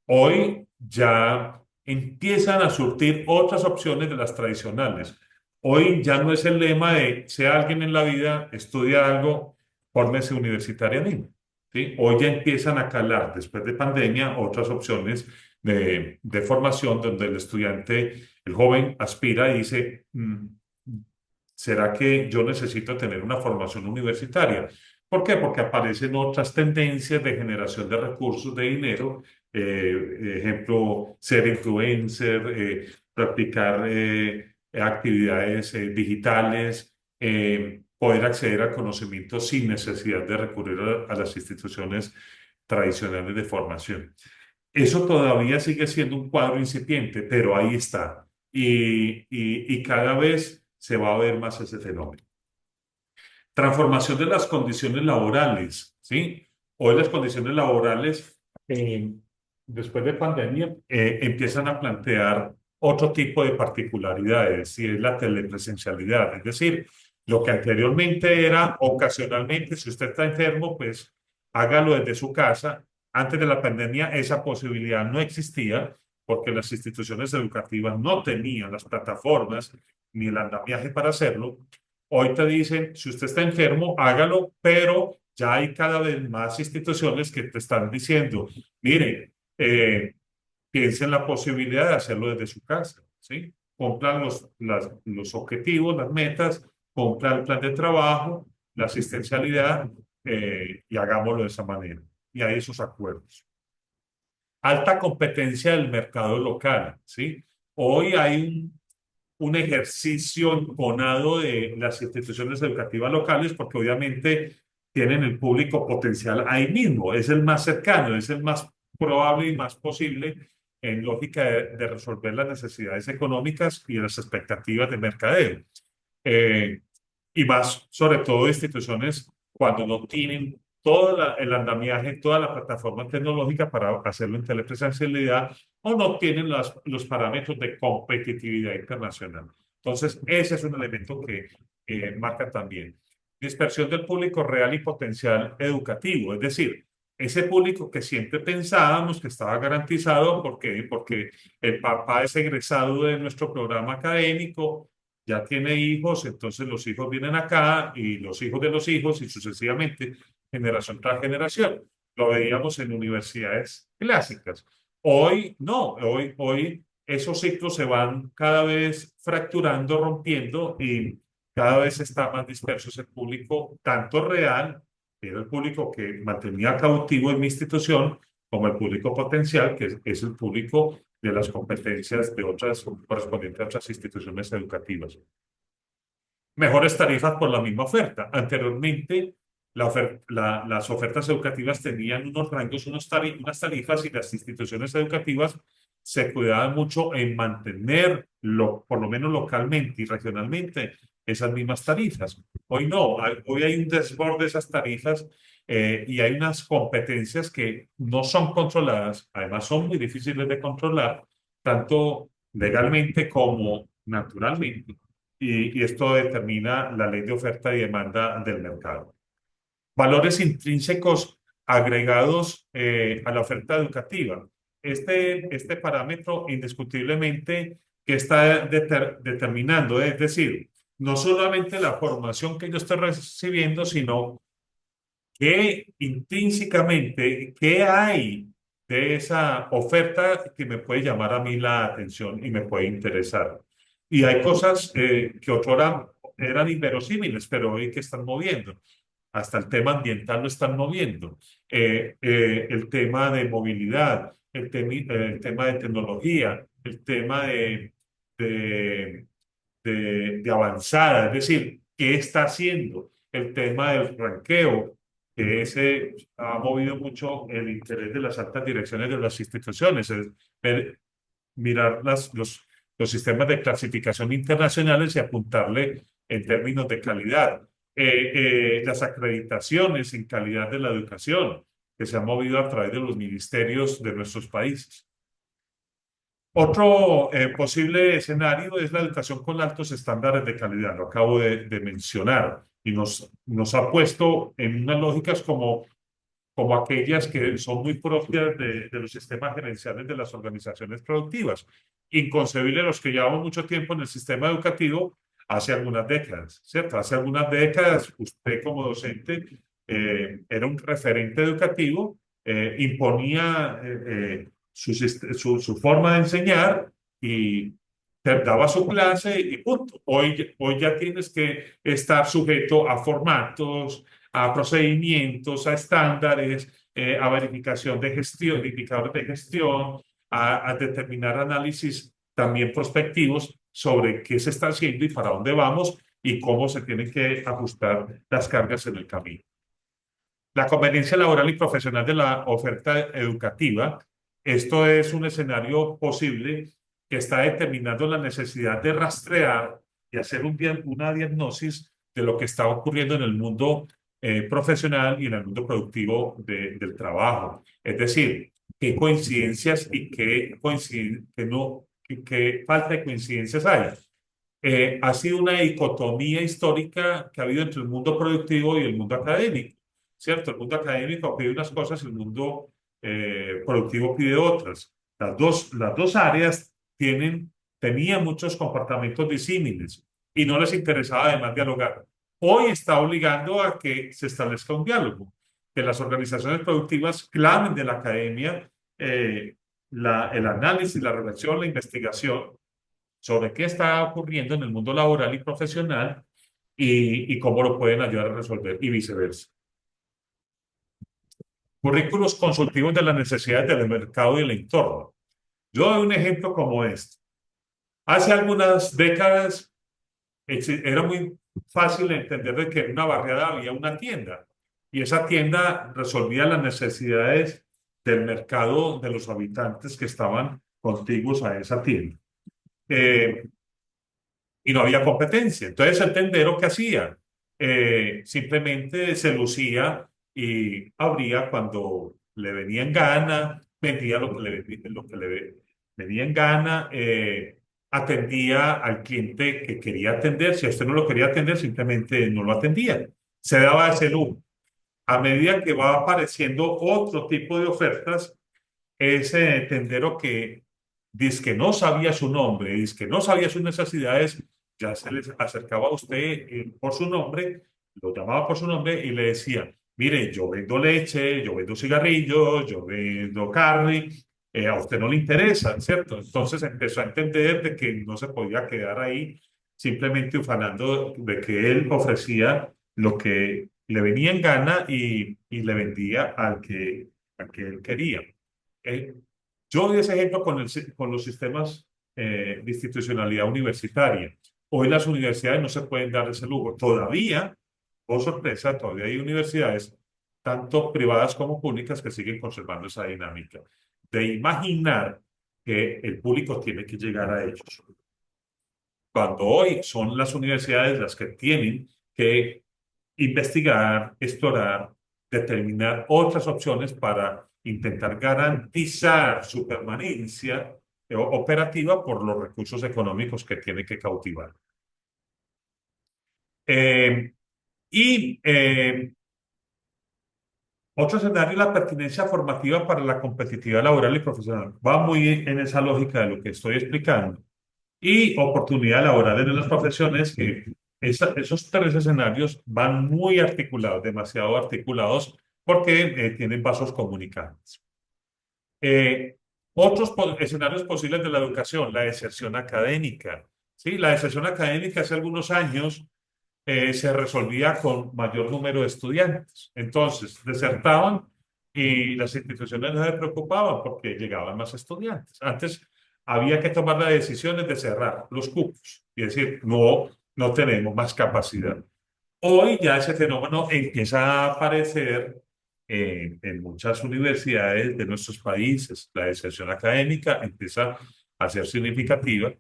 Hoy ya empiezan a surtir otras opciones de las tradicionales. Hoy ya no es el lema de sea alguien en la vida, estudia algo, fórmese universitariamente. ¿Sí? Hoy ya empiezan a calar, después de pandemia, otras opciones de formación donde el estudiante, el joven, aspira y dice, ¿será que yo necesito tener una formación universitaria? ¿Por qué? Porque aparecen otras tendencias de generación de recursos, de dinero, ejemplo, ser influencer, practicar actividades digitales, poder acceder al conocimiento sin necesidad de recurrir a las instituciones tradicionales de formación. Eso todavía sigue siendo un cuadro incipiente, pero ahí está. Y cada vez se va a ver más ese fenómeno. Transformación de las condiciones laborales, ¿sí? Hoy las condiciones laborales, después de pandemia, empiezan a plantear otro tipo de particularidades, y es la telepresencialidad. Es decir, lo que anteriormente era ocasionalmente, si usted está enfermo, pues hágalo desde su casa. Antes de la pandemia esa posibilidad no existía porque las instituciones educativas no tenían las plataformas ni el andamiaje para hacerlo. Hoy te dicen, si usted está enfermo, hágalo, pero ya hay cada vez más instituciones que te están diciendo, mire, piense en la posibilidad de hacerlo desde su casa, ¿sí? Cumplan los objetivos, las metas, cumplan el plan de trabajo, la asistencialidad, y hagámoslo de esa manera. Y hay esos acuerdos. Alta competencia del mercado local, ¿sí? Hoy hay un ejercicio enconado de las instituciones educativas locales, porque obviamente tienen el público potencial ahí mismo, es el más cercano, es el más probable y más posible en lógica de resolver las necesidades económicas y las expectativas de mercadeo. Eh, y más, sobre todo, instituciones cuando no tienen todo el andamiaje, toda la plataforma tecnológica para hacerlo en telepresencialidad o no tienen los parámetros de competitividad internacional. Entonces, ese es un elemento que marca también. Dispersión del público real y potencial educativo, es decir, ese público que siempre pensábamos que estaba garantizado porque el papá es egresado de nuestro programa académico, ya tiene hijos, entonces los hijos vienen acá y los hijos de los hijos y sucesivamente, generación tras generación. Lo veíamos en universidades clásicas. Hoy no, hoy esos ciclos se van cada vez fracturando, rompiendo y cada vez está más disperso ese público, tanto real, que era el público que mantenía cautivo en mi institución, como el público potencial, que es el público de las competencias de otras, correspondientes a otras instituciones educativas. Mejores tarifas por la misma oferta. Anteriormente, las ofertas educativas tenían unos rangos, unas tarifas y las instituciones educativas se cuidaban mucho en mantenerlo, por lo menos localmente y regionalmente, esas mismas tarifas. Hoy no, hoy hay un desborde de esas tarifas y hay unas competencias que no son controladas, además son muy difíciles de controlar, tanto legalmente como naturalmente y esto determina la ley de oferta y demanda del mercado. Valores intrínsecos agregados a la oferta educativa. Este parámetro indiscutiblemente que está determinando, es decir, no solamente la formación que yo estoy recibiendo, sino que intrínsecamente, ¿qué hay de esa oferta que me puede llamar a mí la atención y me puede interesar? Y hay cosas que otrora eran inverosímiles, pero hoy que están moviendo. Hasta el tema ambiental lo están moviendo. El tema de movilidad, el tema de tecnología, el tema de, de avanzada, es decir, ¿qué está haciendo? El tema del ranqueo, que ese ha movido mucho el interés de las altas direcciones de las instituciones, es mirar los sistemas de clasificación internacionales y apuntarle en términos de calidad. Las acreditaciones en calidad de la educación, que se han movido a través de los ministerios de nuestros países. Otro posible escenario es la educación con altos estándares de calidad, lo acabo de mencionar, y nos ha puesto en unas lógicas como aquellas que son muy propias de los sistemas gerenciales de las organizaciones productivas, inconcebible los que llevamos mucho tiempo en el sistema educativo hace algunas décadas, ¿cierto? Hace algunas décadas usted como docente era un referente educativo, imponía su forma de enseñar y te daba su clase y punto. Hoy ya tienes que estar sujeto a formatos, a procedimientos, a estándares, a verificación de gestión, indicadores de gestión, a determinar análisis también prospectivos sobre qué se está haciendo y para dónde vamos y cómo se tienen que ajustar las cargas en el camino. La conveniencia laboral y profesional de la oferta educativa. Esto es un escenario posible que está determinando la necesidad de rastrear y hacer una diagnosis de lo que está ocurriendo en el mundo profesional y en el mundo productivo del trabajo. Es decir, qué coincidencias y qué falta de coincidencias hay. Ha sido una dicotomía histórica que ha habido entre el mundo productivo y el mundo académico, ¿cierto? El mundo académico pide unas cosas y el mundo productivo pide otras. Las dos áreas tenían muchos comportamientos disímiles y no les interesaba además dialogar. Hoy está obligando a que se establezca un diálogo, que las organizaciones productivas clamen de la academia el análisis, la reflexión, la investigación sobre qué está ocurriendo en el mundo laboral y profesional y cómo lo pueden ayudar a resolver y viceversa. Currículos consultivos de las necesidades del mercado y el entorno. Yo doy un ejemplo como este. Hace algunas décadas era muy fácil entender de que en una barriada había una tienda y esa tienda resolvía las necesidades del mercado de los habitantes que estaban contiguos a esa tienda. Eh, y no había competencia. Entonces el tendero, ¿qué hacía? Simplemente se lucía y abría cuando le venía en gana, vendía lo que le venía en gana, atendía al cliente que quería atender. Si a usted no lo quería atender, simplemente no lo atendía. Se daba ese lujo. A medida que va apareciendo otro tipo de ofertas, ese tendero que dice que no sabía su nombre, dice que no sabía sus necesidades, ya se les acercaba a usted por su nombre, lo llamaba por su nombre y le decía, mire, yo vendo leche, yo vendo cigarrillos, yo vendo carne, a usted no le interesa, ¿cierto? Entonces empezó a entender de que no se podía quedar ahí simplemente ufanando de que él ofrecía lo que le venía en gana y le vendía al que él quería. Eh, yo doy ese ejemplo con los sistemas de institucionalidad universitaria. Hoy las universidades no se pueden dar ese lujo. Todavía, por sorpresa, todavía hay universidades, tanto privadas como públicas, que siguen conservando esa dinámica de imaginar que el público tiene que llegar a ellos. Cuando hoy son las universidades las que tienen que investigar, explorar, determinar otras opciones para intentar garantizar su permanencia operativa por los recursos económicos que tiene que cautivar. Eh, y otro escenario, la pertinencia formativa para la competitividad laboral y profesional. Va muy en esa lógica de lo que estoy explicando. Y oportunidad laboral en las profesiones, que esos tres escenarios van muy articulados, demasiado articulados, porque tienen vasos comunicantes. Eh, escenarios posibles de la educación, la deserción académica. ¿Sí? La deserción académica hace algunos años se resolvía con mayor número de estudiantes. Entonces, desertaban y las instituciones no se preocupaban porque llegaban más estudiantes. Antes había que tomar las decisiones de cerrar los cupos y decir, no, no tenemos más capacidad. Hoy ya ese fenómeno empieza a aparecer en muchas universidades de nuestros países. La deserción académica empieza a ser significativa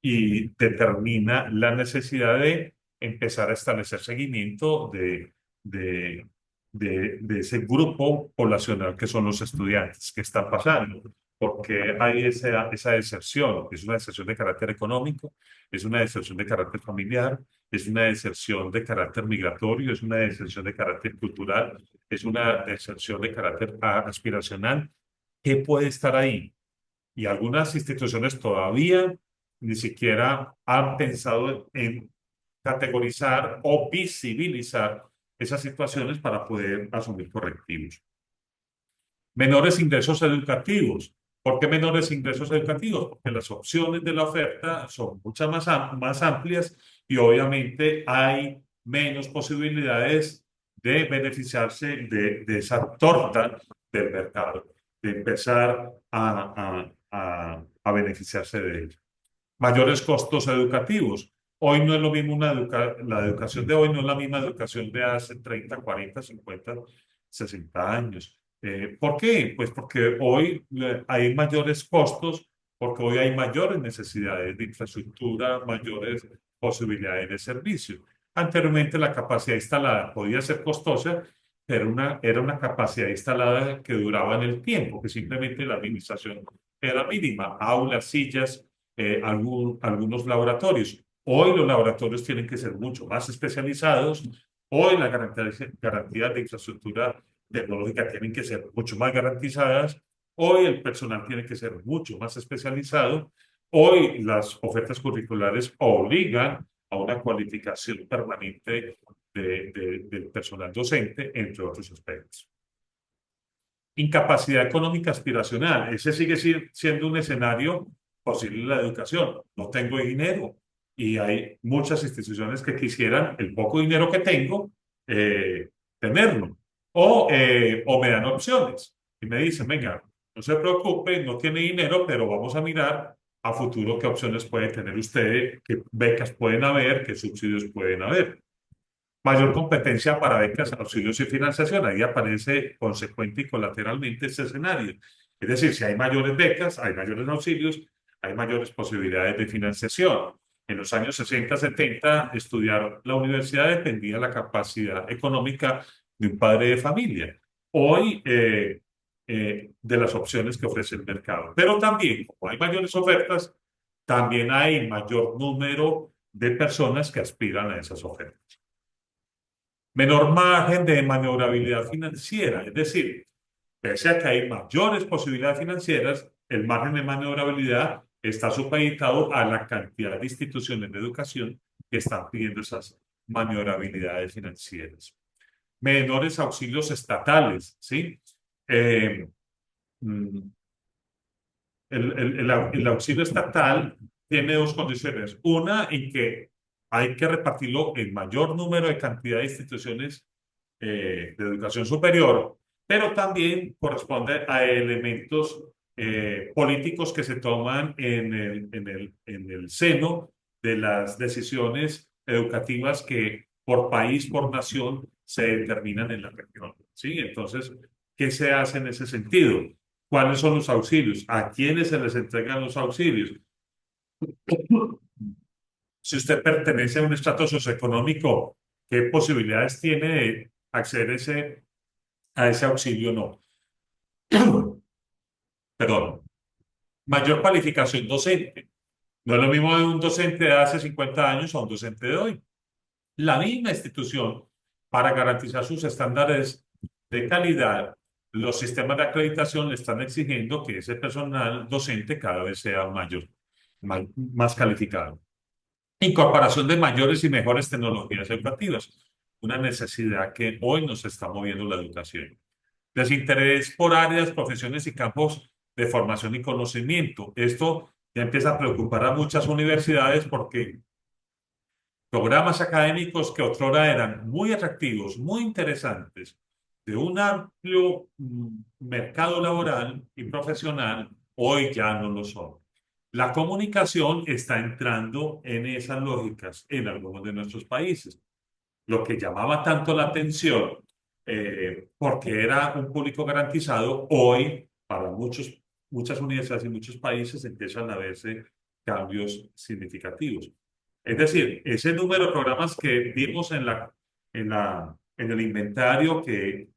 y determina la necesidad de empezar a establecer seguimiento de, de ese grupo poblacional que son los estudiantes que están pasando. Porque hay esa deserción, es una deserción de carácter económico, es una deserción de carácter familiar, es una deserción de carácter migratorio, es una deserción de carácter cultural, es una deserción de carácter aspiracional. ¿Qué puede estar ahí? Y algunas instituciones todavía ni siquiera han pensado en categorizar o visibilizar esas situaciones para poder asumir correctivos. Menores ingresos educativos. ¿Por qué menores ingresos educativos? Porque las opciones de la oferta son muchas más amplias y obviamente hay menos posibilidades de beneficiarse de esa torta del mercado, de empezar a beneficiarse de ella. Mayores costos educativos. Hoy no es lo mismo la educación de hoy no es la misma educación de hace 30, 40, 50, 60 años. ¿Por qué? Pues porque hoy hay mayores costos, porque hoy hay mayores necesidades de infraestructura, mayores posibilidades de servicio. Anteriormente la capacidad instalada podía ser costosa, pero era una capacidad instalada que duraba en el tiempo, que simplemente la administración era mínima. Aulas, sillas, algunos laboratorios. Hoy los laboratorios tienen que ser mucho más especializados. Hoy las garantías de infraestructura tecnológica tienen que ser mucho más garantizadas. Hoy el personal tiene que ser mucho más especializado. Hoy las ofertas curriculares obligan a una cualificación permanente del personal docente, entre otros aspectos. Incapacidad económica aspiracional. Ese sigue siendo un escenario posible en la educación. No tengo dinero y hay muchas instituciones que quisieran el poco dinero que tengo tenerlo. O me dan opciones y me dicen, venga, no se preocupe, no tiene dinero, pero vamos a mirar a futuro qué opciones puede tener usted, qué becas pueden haber, qué subsidios pueden haber. Mayor competencia para becas, auxilios y financiación. Ahí aparece consecuente y colateralmente este escenario. Es decir, si hay mayores becas, hay mayores auxilios, hay mayores posibilidades de financiación. En los años 60, 70, estudiar la universidad dependía de la capacidad económica de un padre de familia. Hoy, de las opciones que ofrece el mercado. Pero también, como hay mayores ofertas, también hay mayor número de personas que aspiran a esas ofertas. Menor margen de maniobrabilidad financiera, es decir, pese a que hay mayores posibilidades financieras, el margen de maniobrabilidad está supeditado a la cantidad de instituciones de educación que están pidiendo esas maniobrabilidades financieras. Menores auxilios estatales, ¿sí? Eh, mm, el auxilio estatal tiene dos condiciones. Una, en que hay que repartirlo en mayor número de cantidad de instituciones de educación superior, pero también corresponde a elementos políticos que se toman en el seno de las decisiones educativas que por país, por nación, se determinan en la región. ¿Sí? Entonces, ¿qué se hace en ese sentido? ¿Cuáles son los auxilios? ¿A quiénes se les entregan los auxilios? Si usted pertenece a un estrato socioeconómico, ¿qué posibilidades tiene de acceder a ese auxilio? No. Perdón. Mayor cualificación docente. No es lo mismo de un docente de hace 50 años a un docente de hoy. La misma institución, para garantizar sus estándares de calidad, los sistemas de acreditación le están exigiendo que ese personal docente cada vez sea mayor, más calificado. Incorporación de mayores y mejores tecnologías educativas, una necesidad que hoy nos está moviendo la educación. Desinterés por áreas, profesiones y campos de formación y conocimiento. Esto ya empieza a preocupar a muchas universidades porque programas académicos que otrora eran muy atractivos, muy interesantes, de un amplio mercado laboral y profesional, hoy ya no lo son. La comunicación está entrando en esas lógicas en algunos de nuestros países. Lo que llamaba tanto la atención, porque era un público garantizado, hoy para muchas universidades y muchos países empiezan a verse cambios significativos. Es decir, ese número de programas que vimos en el inventario que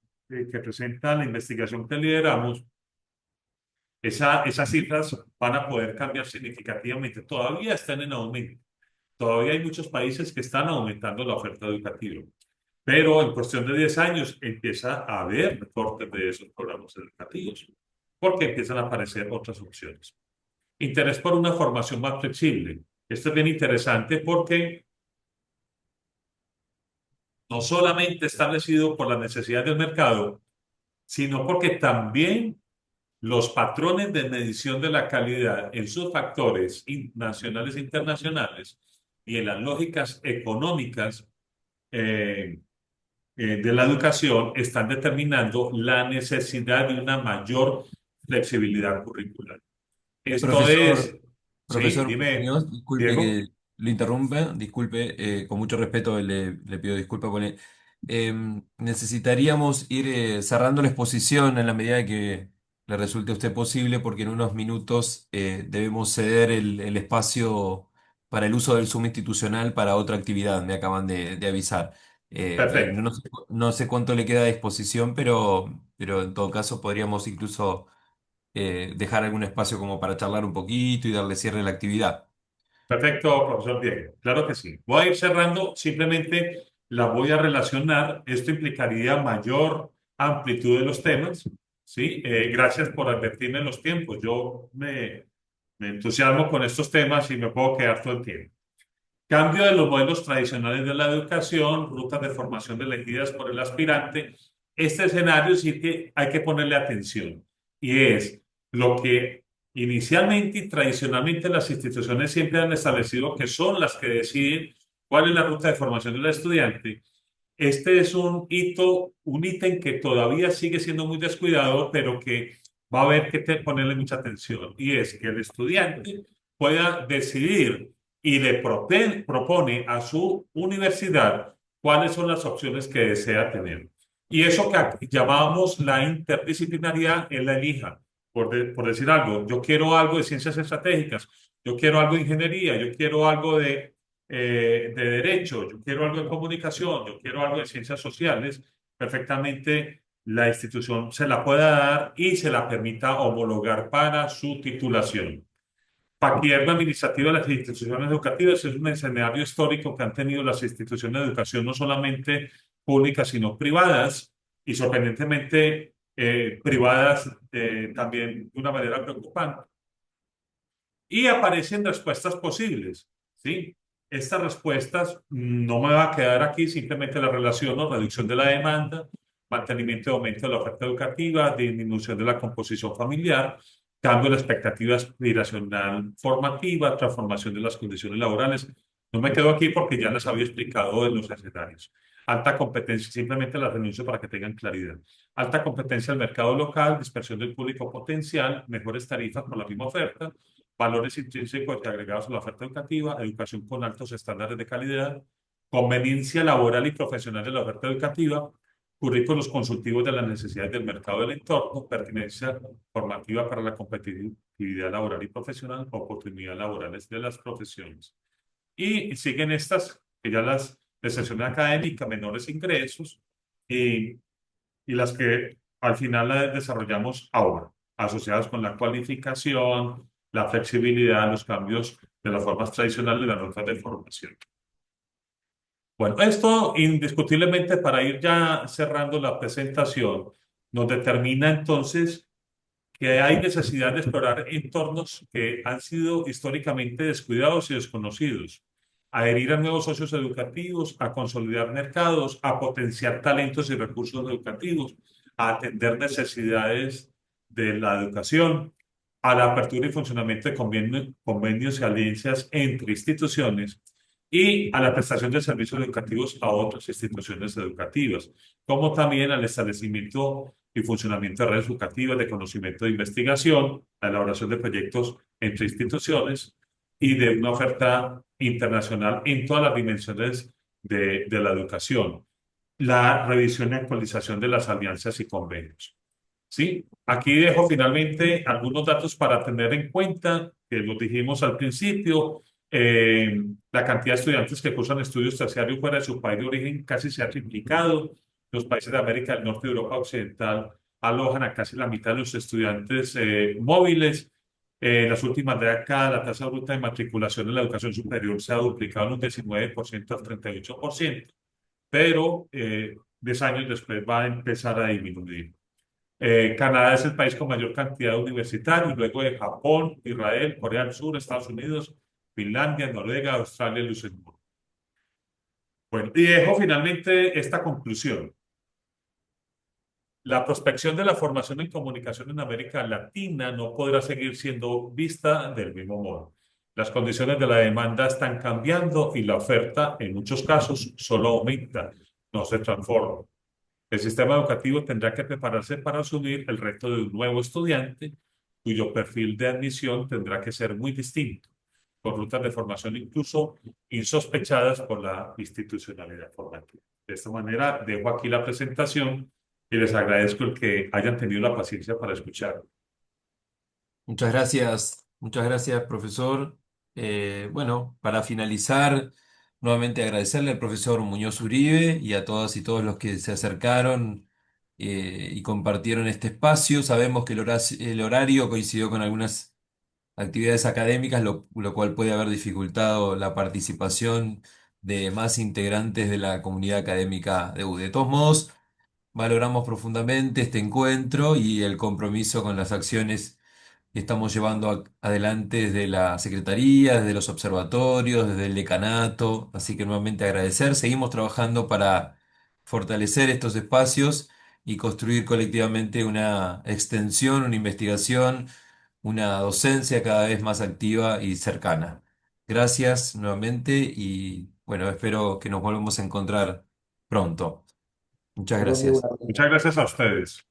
presenta la investigación que lideramos, esas cifras van a poder cambiar significativamente. Todavía están en aumento. Todavía hay muchos países que están aumentando la oferta educativa. Pero en cuestión de 10 años empieza a haber recortes de esos programas educativos porque empiezan a aparecer otras opciones. Interés por una formación más flexible. Esto es bien interesante porque no solamente establecido por las necesidades del mercado, sino porque también los patrones de medición de la calidad en sus factores nacionales e internacionales y en las lógicas económicas de la educación están determinando la necesidad de una mayor flexibilidad curricular. Esto es, Profesor, sí, profesor dime, Muñoz, disculpe Diego. que lo interrumpa, disculpe, con mucho respeto le pido disculpas con él. Necesitaríamos ir cerrando la exposición en la medida de que le resulte a usted posible, porque en unos minutos debemos ceder el espacio para el uso del Zoom institucional para otra actividad, me acaban de avisar. Perfecto, No sé cuánto le queda de exposición, pero en todo caso podríamos incluso dejar algún espacio como para charlar un poquito y darle cierre a la actividad. perfecto, profesor Diego. Claro que sí. Voy a ir cerrando, simplemente la voy a relacionar. Esto implicaría mayor amplitud de los temas, ¿sí? Gracias por advertirme los tiempos. Me entusiasmo con estos temas y me puedo quedar todo el tiempo. Cambio de los modelos tradicionales de la educación, rutas de formación elegidas por el aspirante. Este escenario sí que hay que ponerle atención y es lo que inicialmente y tradicionalmente las instituciones siempre han establecido que son las que deciden cuál es la ruta de formación del estudiante. Este es un ítem que todavía sigue siendo muy descuidado, pero que va a haber que ponerle mucha atención y es que el estudiante pueda decidir y propone a su universidad cuáles son las opciones que desea tener. Y eso que aquí llamamos la interdisciplinariedad, él la elija. Por decir algo, yo quiero algo de ciencias estratégicas, yo quiero algo de ingeniería, yo quiero algo de derecho, yo quiero algo de comunicación, yo quiero algo de ciencias sociales, perfectamente la institución se la pueda dar y se la permita homologar para su titulación. Paquidermo administrativo de las instituciones educativas es un escenario histórico que han tenido las instituciones de educación, no solamente públicas, sino privadas, y sorprendentemente privadas también de una manera preocupante. Y aparecen respuestas posibles, ¿sí? Estas respuestas no me va a quedar aquí, simplemente la relaciono, reducción de la demanda, mantenimiento y aumento de la oferta educativa, disminución de la composición familiar, cambio de la expectativa aspiracional formativa, transformación de las condiciones laborales. No me quedo aquí porque ya les había explicado en los escenarios. Alta competencia, simplemente las renuncio para que tengan claridad. Alta competencia del mercado local, dispersión del público potencial, mejores tarifas por la misma oferta, valores intrínsecos y agregados a la oferta educativa, educación con altos estándares de calidad, conveniencia laboral y profesional de la oferta educativa, currículos consultivos de las necesidades del mercado del entorno, pertinencia formativa para la competitividad laboral y profesional, oportunidades laborales de las profesiones. Y siguen estas, que ya las de sesión académica, menores ingresos, y, y las que al final las desarrollamos ahora, asociadas con la cualificación, la flexibilidad, los cambios de las formas tradicionales de las notas de formación. Bueno, esto indiscutiblemente para ir ya cerrando la presentación, nos determina entonces que hay necesidad de explorar entornos que han sido históricamente descuidados y desconocidos, adherir a nuevos socios educativos, a consolidar mercados, a potenciar talentos y recursos educativos, a atender necesidades de la educación, a la apertura y funcionamiento de convenios y alianzas entre instituciones y a la prestación de servicios educativos a otras instituciones educativas, como también al establecimiento y funcionamiento de redes educativas de conocimiento de investigación, la elaboración de proyectos entre instituciones y de una oferta internacional en todas las dimensiones de la educación, la revisión y actualización de las alianzas y convenios. ¿Sí? Aquí dejo finalmente algunos datos para tener en cuenta, que los dijimos al principio. La cantidad de estudiantes que cursan estudios terciarios fuera de su país de origen casi se ha triplicado. Los países de América del Norte y Europa Occidental alojan a casi la mitad de los estudiantes móviles. En las últimas décadas, la tasa bruta de matriculación en la educación superior se ha duplicado en un 19% al 38%, pero 10 años después va a empezar a disminuir. Canadá es el país con mayor cantidad de universitarios, luego de Japón, Israel, Corea del Sur, Estados Unidos, Finlandia, Noruega, Australia y Luxemburgo. Bueno, y dejo finalmente esta conclusión. La prospección de la formación en comunicación en América Latina no podrá seguir siendo vista del mismo modo. Las condiciones de la demanda están cambiando y la oferta, en muchos casos, solo aumenta, no se transforma. El sistema educativo tendrá que prepararse para asumir el reto de un nuevo estudiante, cuyo perfil de admisión tendrá que ser muy distinto, con rutas de formación incluso insospechadas por la institucionalidad formativa. De esta manera, dejo aquí la presentación y les agradezco el que hayan tenido la paciencia para escuchar. Muchas gracias, profesor. Bueno, para finalizar, nuevamente agradecerle al profesor Muñoz Uribe y a todas y todos los que se acercaron y compartieron este espacio. Sabemos que el horario coincidió con algunas actividades académicas, lo cual puede haber dificultado la participación de más integrantes de la comunidad académica de UDE. De todos modos, valoramos profundamente este encuentro y el compromiso con las acciones que estamos llevando adelante desde la Secretaría, desde los observatorios, desde el decanato. Así que nuevamente agradecer. Seguimos trabajando para fortalecer estos espacios y construir colectivamente una extensión, una investigación, una docencia cada vez más activa y cercana. Gracias nuevamente y bueno, espero que nos volvamos a encontrar pronto. Muchas Perdón, Diego, gracias. una cosa. Muchas gracias a ustedes.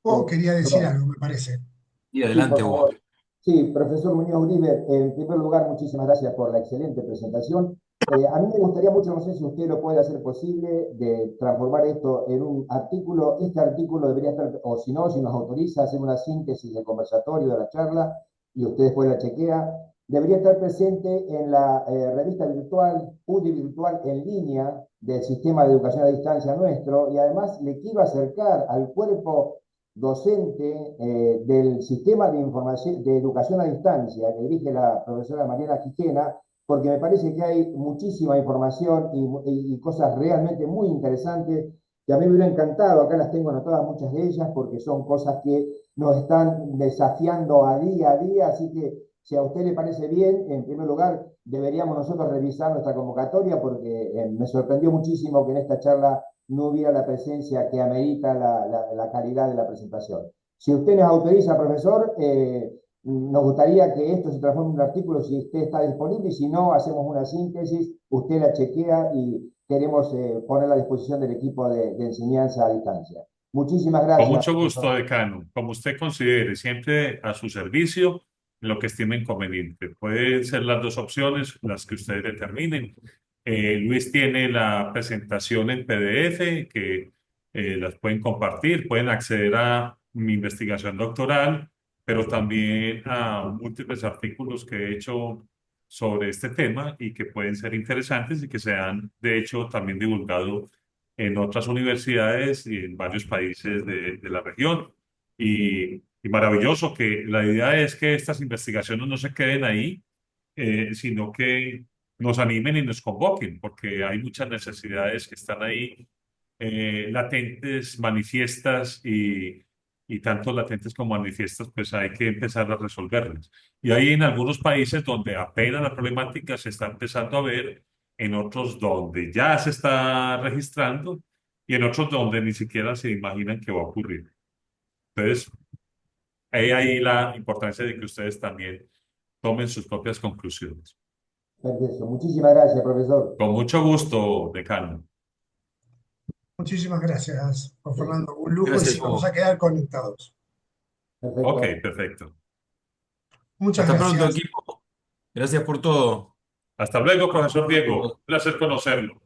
Oh, quería decir Perdón. algo, me parece. Y Sí, adelante, por Hugo. favor. Sí, profesor Muñoz Uribe, en primer lugar, muchísimas gracias por la excelente presentación. A mí me gustaría mucho, no sé si usted lo puede hacer posible, de transformar esto en un artículo. Este artículo debería estar, o si no, si nos autoriza, hacer una síntesis del conversatorio de la charla y usted después la chequea. Debería estar presente en la revista virtual, UDI virtual en línea del sistema de educación a distancia nuestro, y además le quiero acercar al cuerpo docente del sistema de información de educación a distancia que dirige la profesora Mariana Quijena, porque me parece que hay muchísima información y cosas realmente muy interesantes que a mí me hubiera encantado. Acá las tengo anotadas muchas de ellas porque son cosas que nos están desafiando a día, así que si a usted le parece bien, en primer lugar, deberíamos nosotros revisar nuestra convocatoria porque me sorprendió muchísimo que en esta charla no hubiera la presencia que amerita la calidad de la presentación. Si usted nos autoriza, profesor, nos gustaría que esto se transforme en un artículo si usted está disponible, y si no, hacemos una síntesis, usted la chequea y queremos ponerla a disposición del equipo de enseñanza a distancia. Muchísimas Con gracias, mucho gusto, profesor. decano. Como usted considere, siempre a su servicio, en lo que estime inconveniente. Pueden ser las dos opciones, las que ustedes determinen. Luis tiene la presentación en PDF que las pueden compartir, pueden acceder a mi investigación doctoral, pero también a múltiples artículos que he hecho sobre este tema y que pueden ser interesantes y que se han, de hecho, también divulgado en otras universidades y en varios países de la región. Y maravilloso que la idea es que estas investigaciones no se queden ahí, sino que nos animen y nos convoquen, porque hay muchas necesidades que están ahí, latentes, manifiestas y tanto latentes como manifiestas, pues hay que empezar a resolverlas. Y hay en algunos países donde apenas la problemática se está empezando a ver, en otros donde ya se está registrando y en otros donde ni siquiera se imaginan que va a ocurrir. Entonces, hay ahí la importancia de que ustedes también tomen sus propias conclusiones. Perfecto. Muchísimas gracias, profesor. Con mucho gusto, decano. Muchísimas gracias, Juan Fernando. Un lujo y Gracias, sí, vamos a Hugo. quedar conectados. Ok, Perfecto. perfecto. Muchas Hasta pronto, gracias. equipo. Gracias por todo. Hasta luego, profesor Diego. Un placer conocerlo.